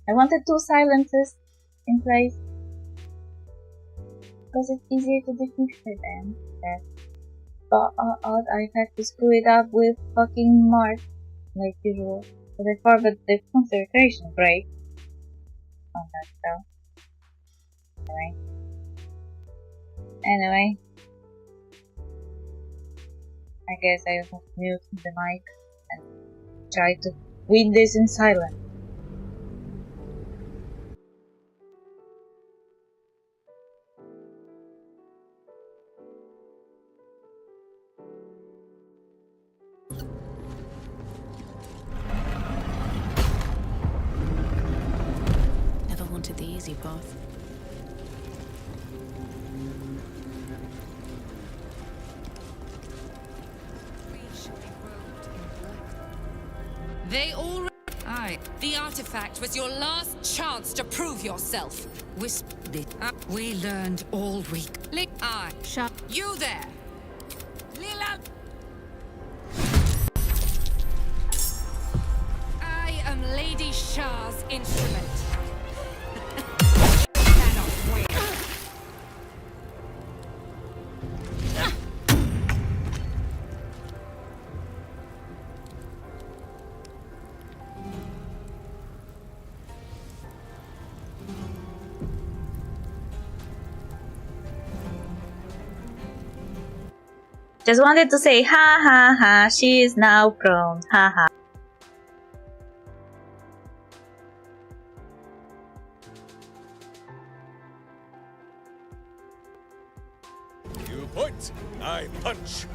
I wanted 2 silences in place because it's easier to defeat for them. But I have to screw it up with fucking Mark like usual. But I forgot the concentration break on that though. Anyway. I guess I will mute the mic and try to win this in silence. Never wanted the easy path. They all... Aye. The artifact was your last chance to prove yourself. We learned all we... Aye. Shut. You there! Lila... I am Lady Shah's instrument. Cannot win. Just wanted to say, ha ha ha, she is now prone, ha ha. You point, I punch.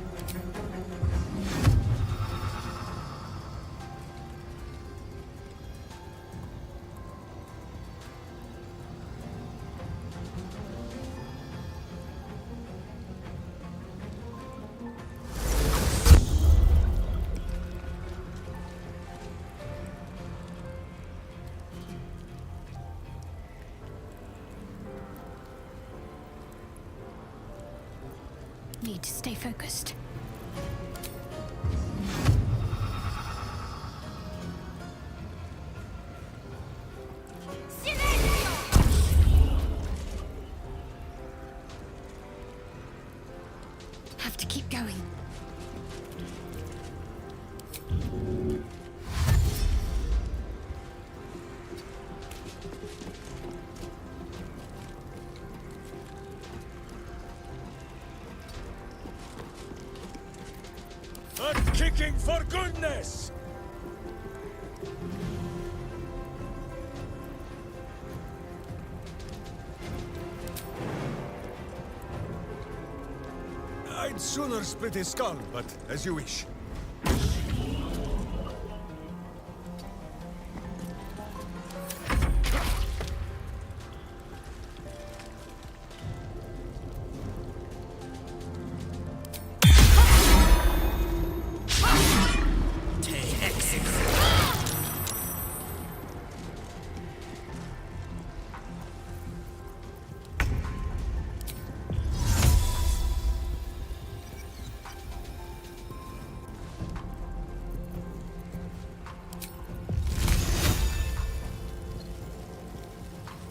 Need to stay focused. Have to keep going. Kicking for goodness! I'd sooner split his skull, but as you wish.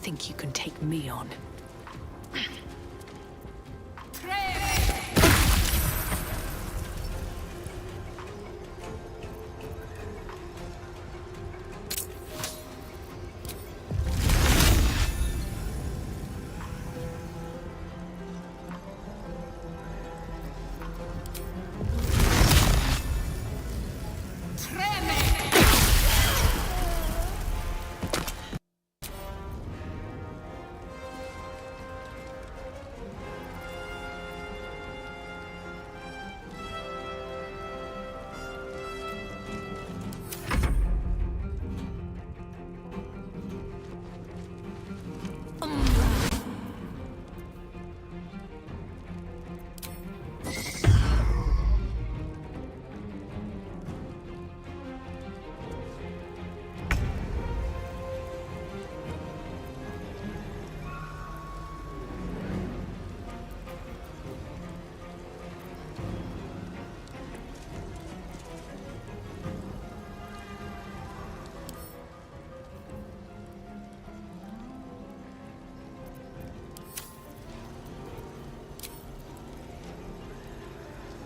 Think you can take me on?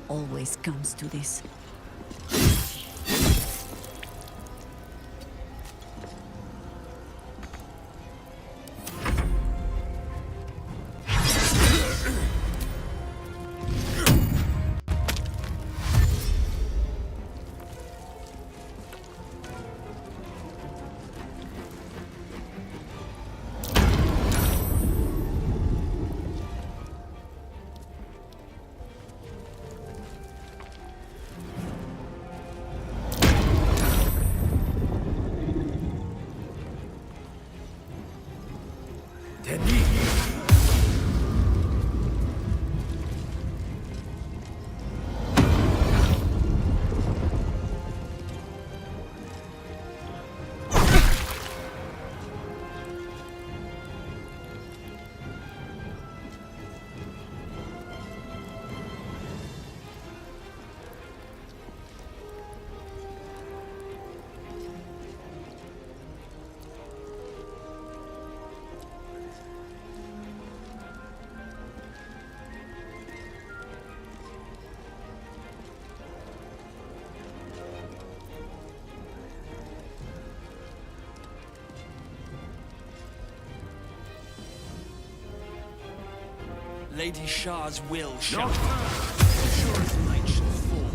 Always comes to this. Lady Shah's will shall sure as night shall fall.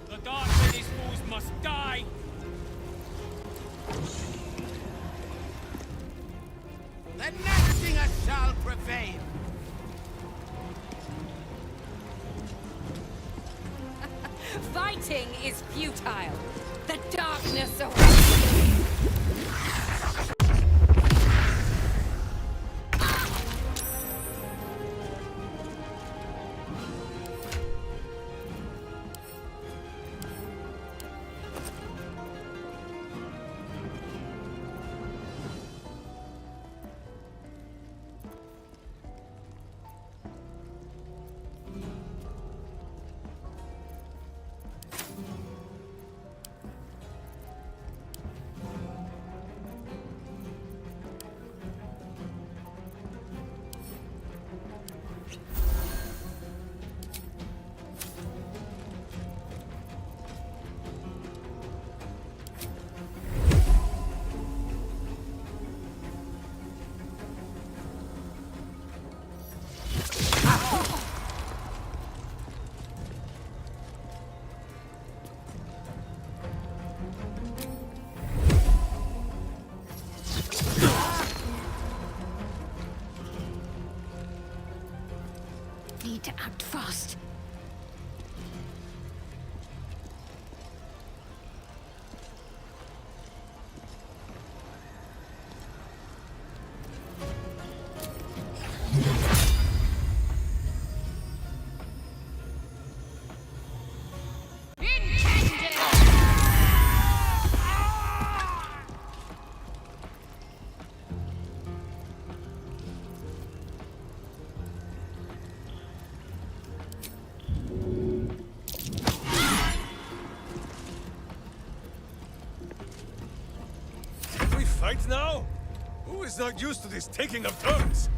The Dark Lady's fools must die! The Night Singer shall prevail! Fighting is futile. The darkness awaits. Need to act fast. Fight now? Who is not used to this taking of turns?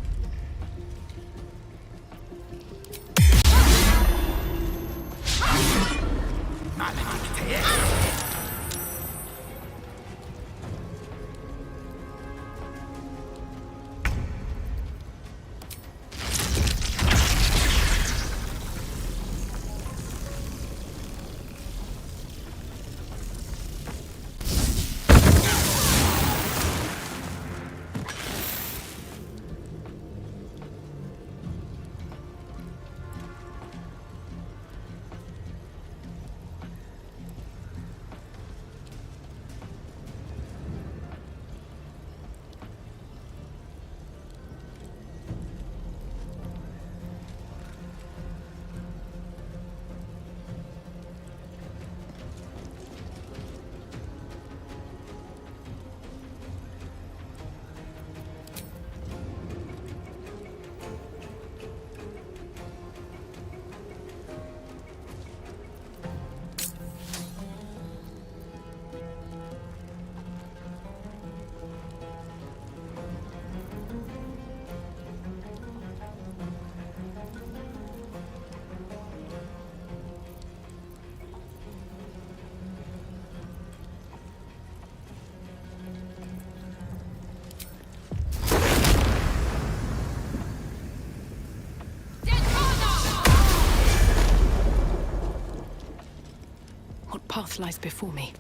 What path lies before me?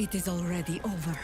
It is already over.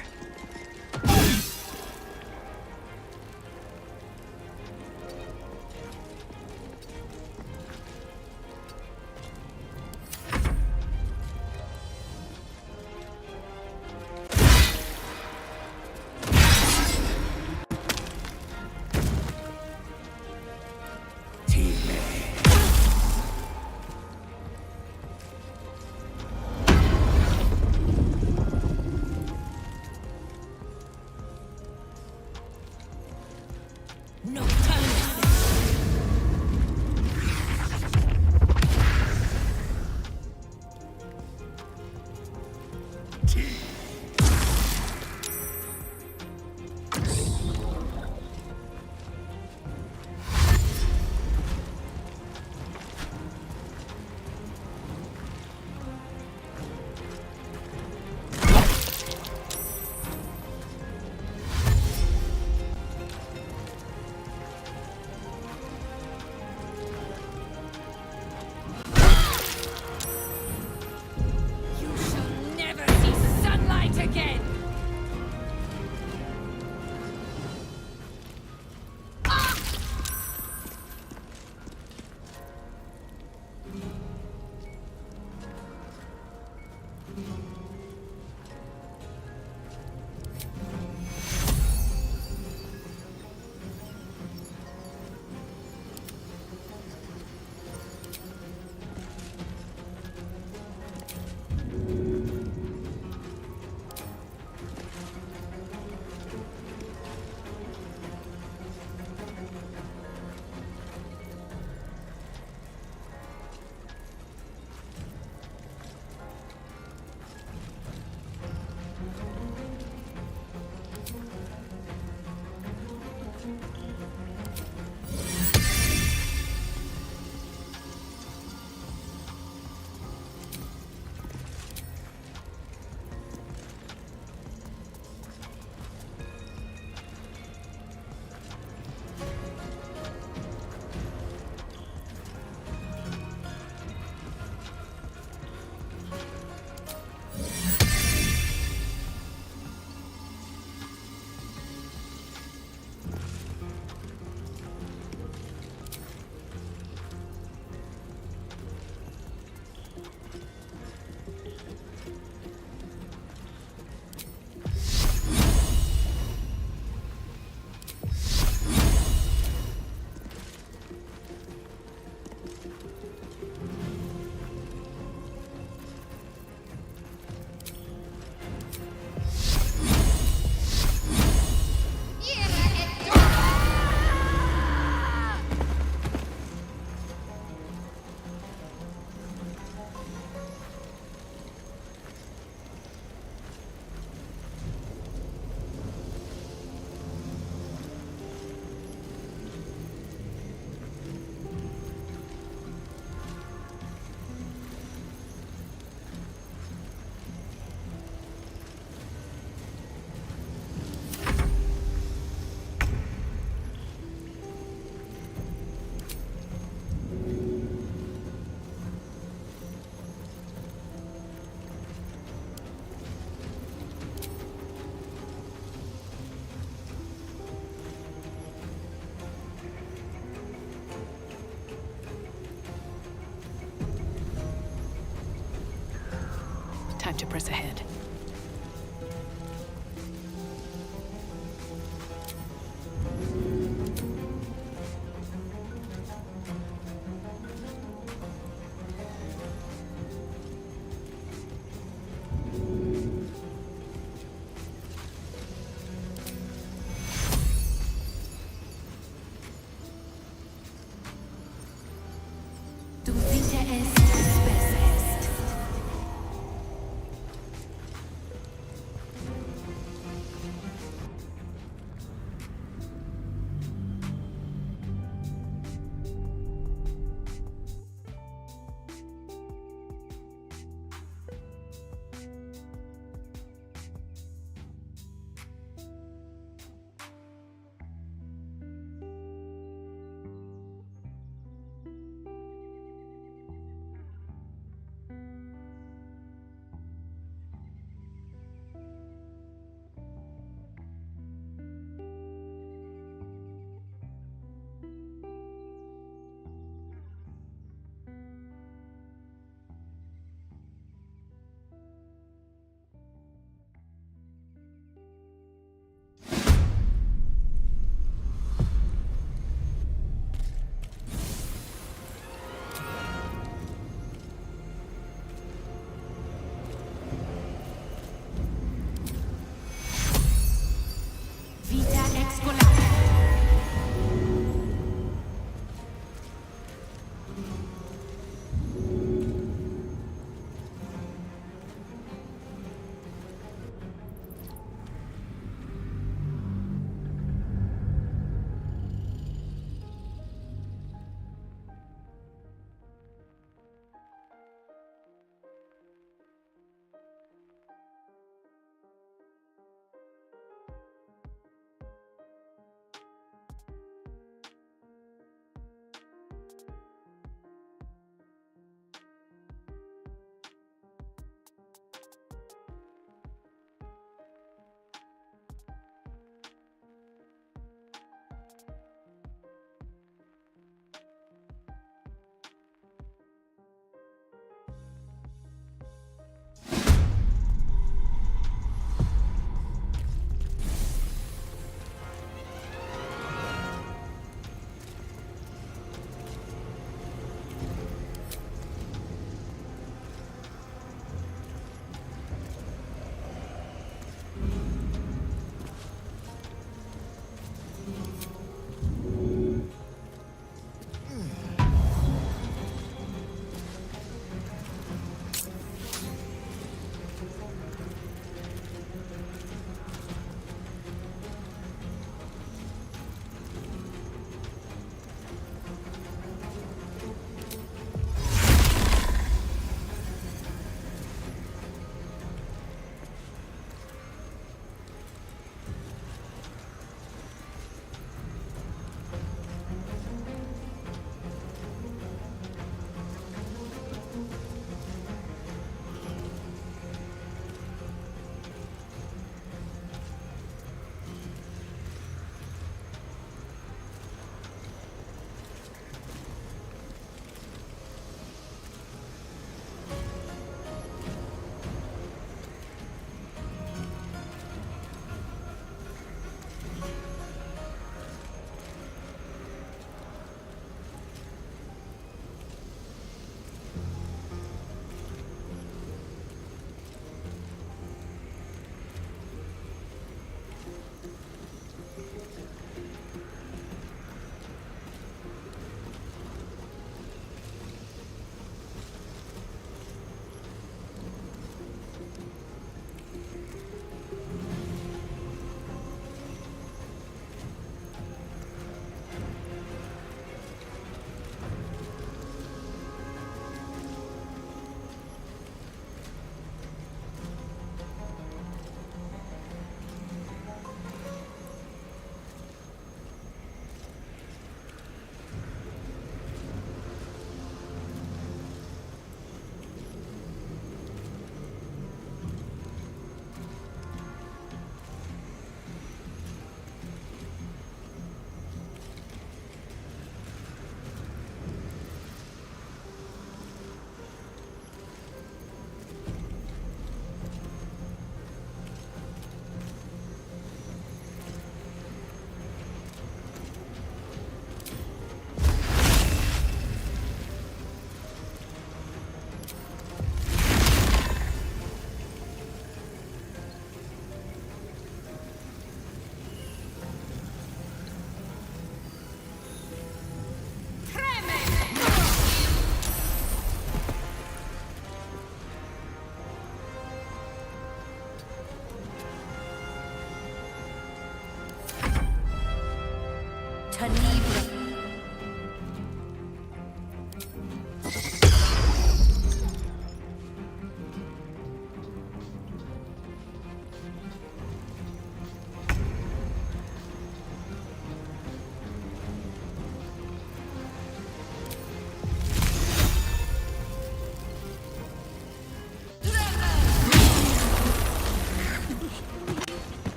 Time to press ahead.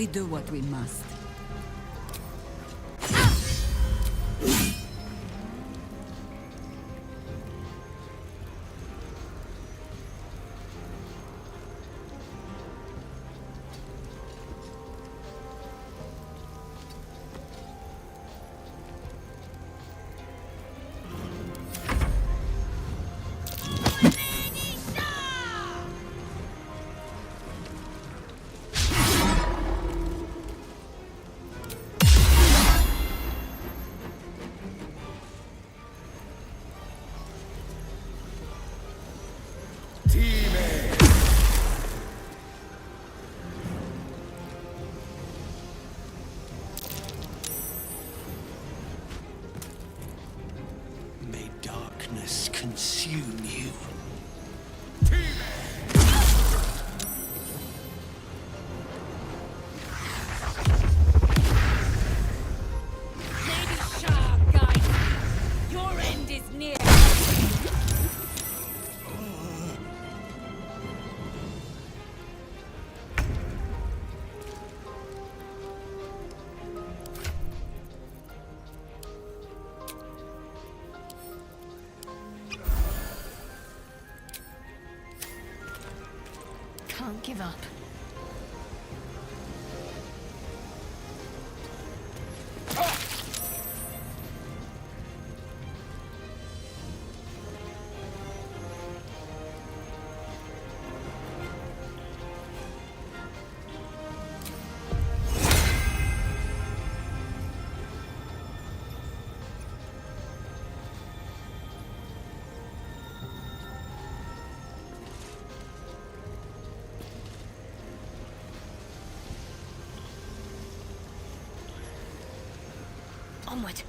We do what we must. May darkness consume you. Lady Shah guides you. Your end is near. Can't give up. Onward.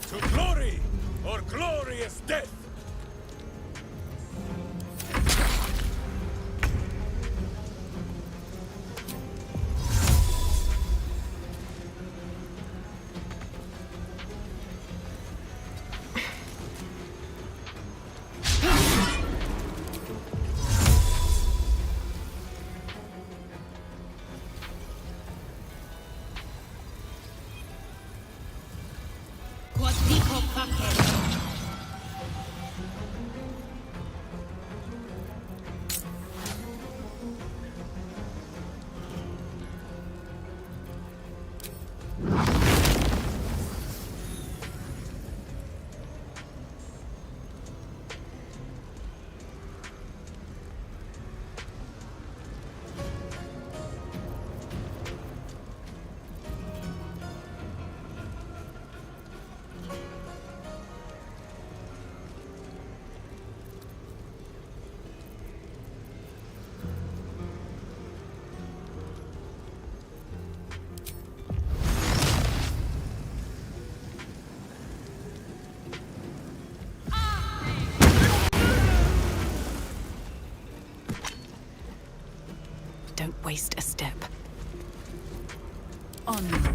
To glory, or glorious death! Quadrico Paque. Don't waste a step. Onward.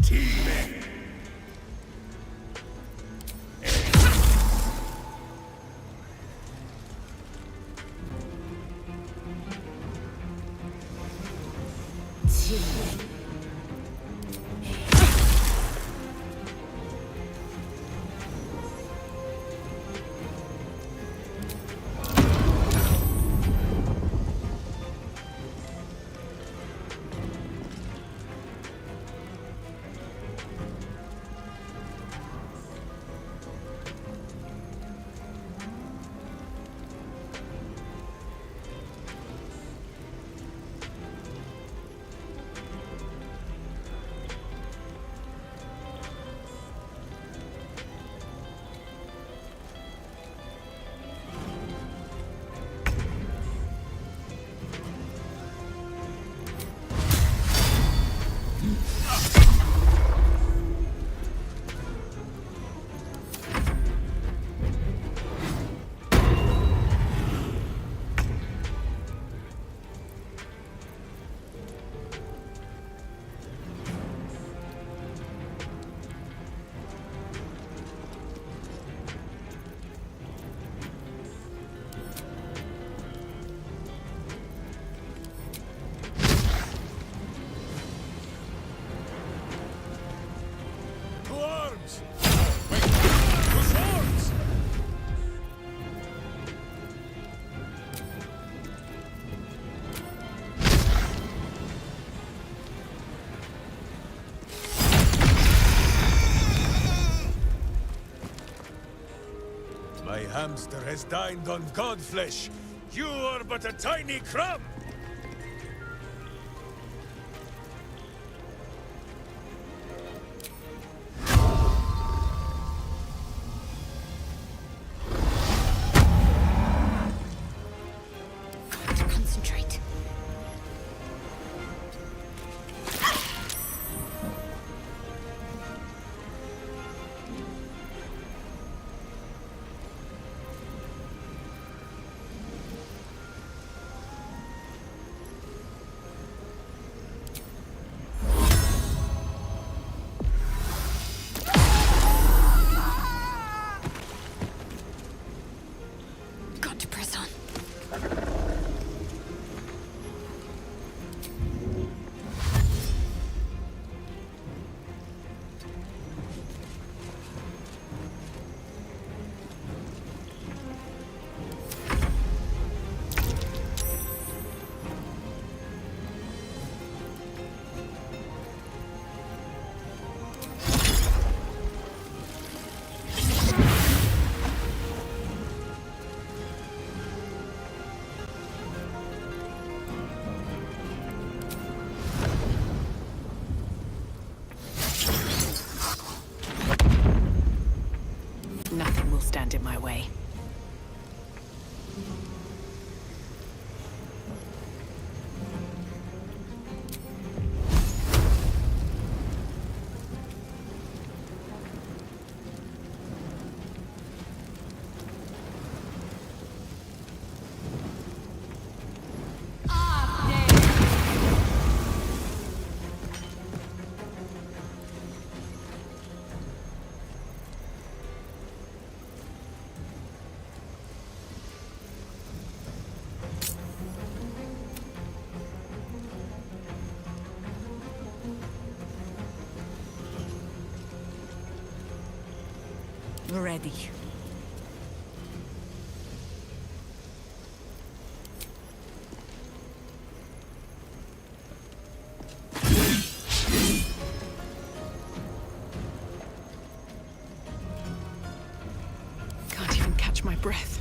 teeming. My hamster has dined on godflesh. You are but a tiny crumb! Got to concentrate. Got to press on. Nothing will stand in my way. Ready. Can't even catch my breath.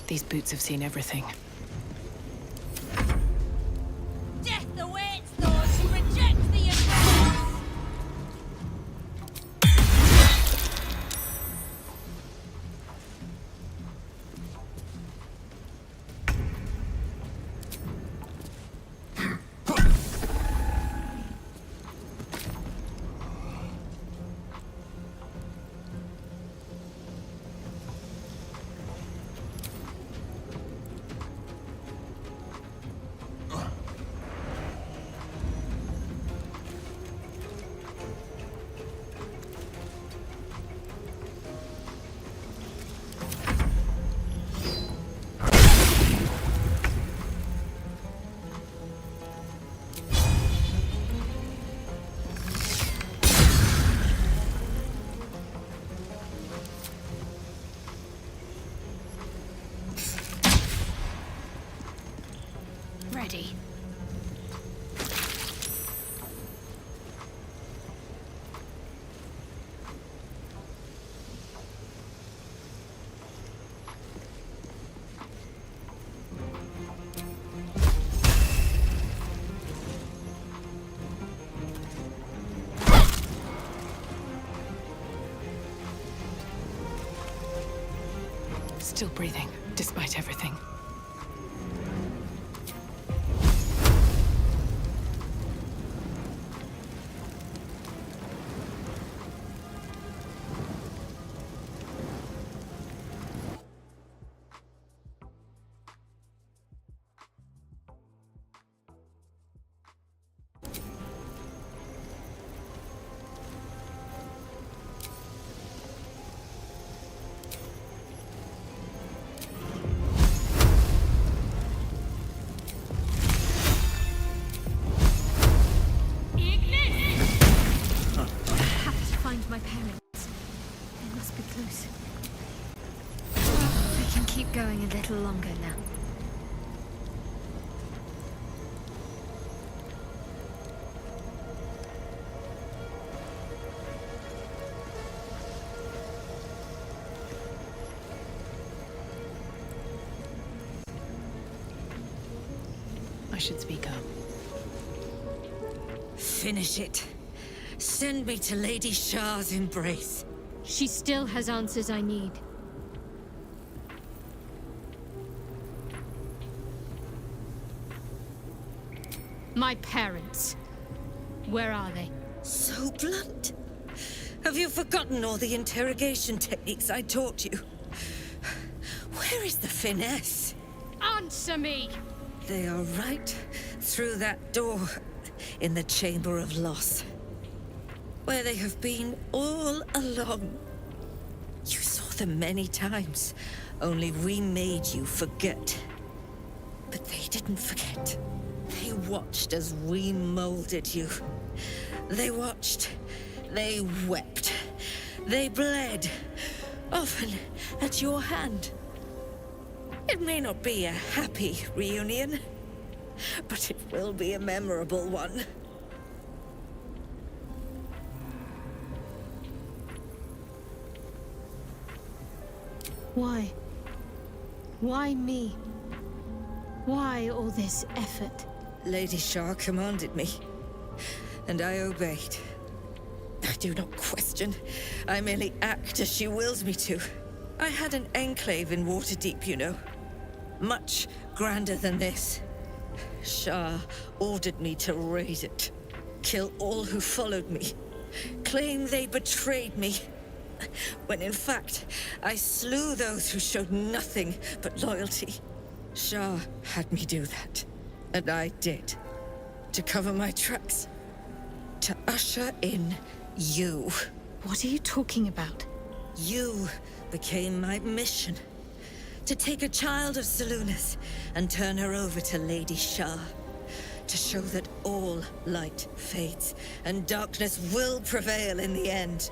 These boots have seen everything. Death awaits those who reject the advance! Ready. Still breathing, despite everything. My parents. They must be close. I can keep going a little longer now. I should speak up. Finish it. Send me to Lady Shah's embrace. She still has answers I need. My parents. Where are they? So blunt. Have you forgotten all the interrogation techniques I taught you? Where is the finesse? Answer me! They are right through that door in the Chamber of Loss. Where they have been all along. You saw them many times, only we made you forget. But they didn't forget. They watched as we molded you. They watched, they wept, they bled, often at your hand. It may not be a happy reunion, but it will be a memorable one. Why? Why me? Why all this effort? Lady Shah commanded me, and I obeyed. I do not question. I merely act as she wills me to. I had an enclave in Waterdeep, you know. Much grander than this. Shah ordered me to raise it. Kill all who followed me. Claim they betrayed me. When in fact, I slew those who showed nothing but loyalty. Shah had me do that. And I did. To cover my tracks. To usher in you. What are you talking about? You became my mission. To take a child of Selûne's and turn her over to Lady Shah. To show that all light fades and darkness will prevail in the end.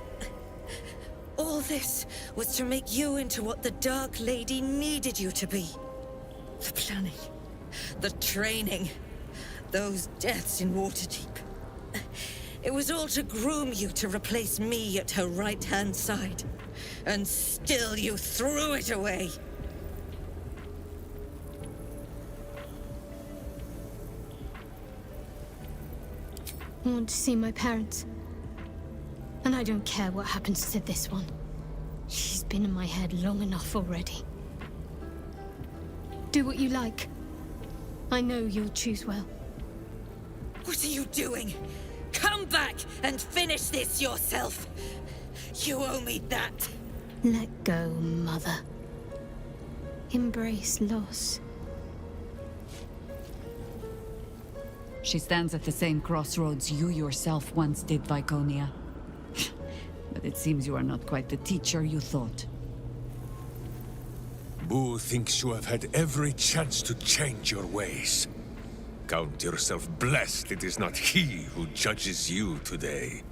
All this was to make you into what the Dark Lady needed you to be. The planning, the training, those deaths in Waterdeep. It was all to groom you to replace me at her right-hand side. And still you threw it away. I want to see my parents. And I don't care what happens to this one. She's been in my head long enough already. Do what you like. I know you'll choose well. What are you doing? Come back and finish this yourself. You owe me that. Let go, Mother. Embrace loss. She stands at the same crossroads you yourself once did, Viconia. But it seems you are not quite the teacher you thought. Boo thinks you have had every chance to change your ways. Count yourself blessed it is not he who judges you today.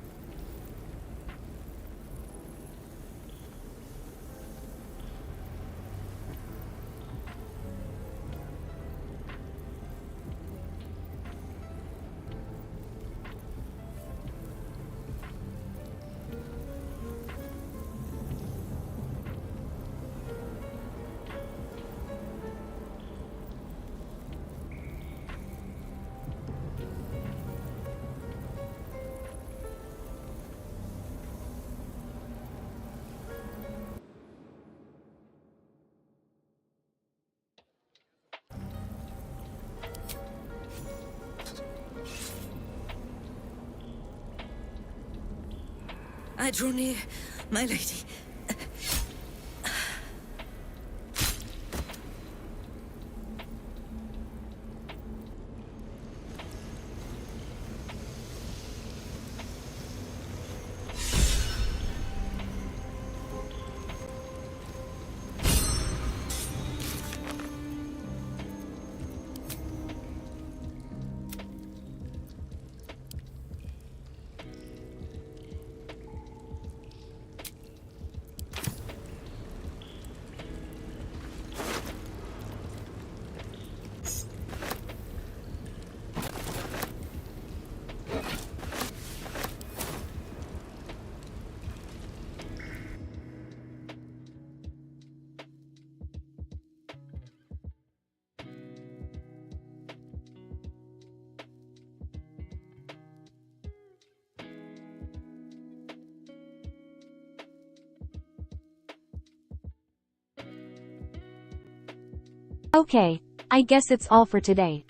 I draw near, my lady. Okay, I guess it's all for today.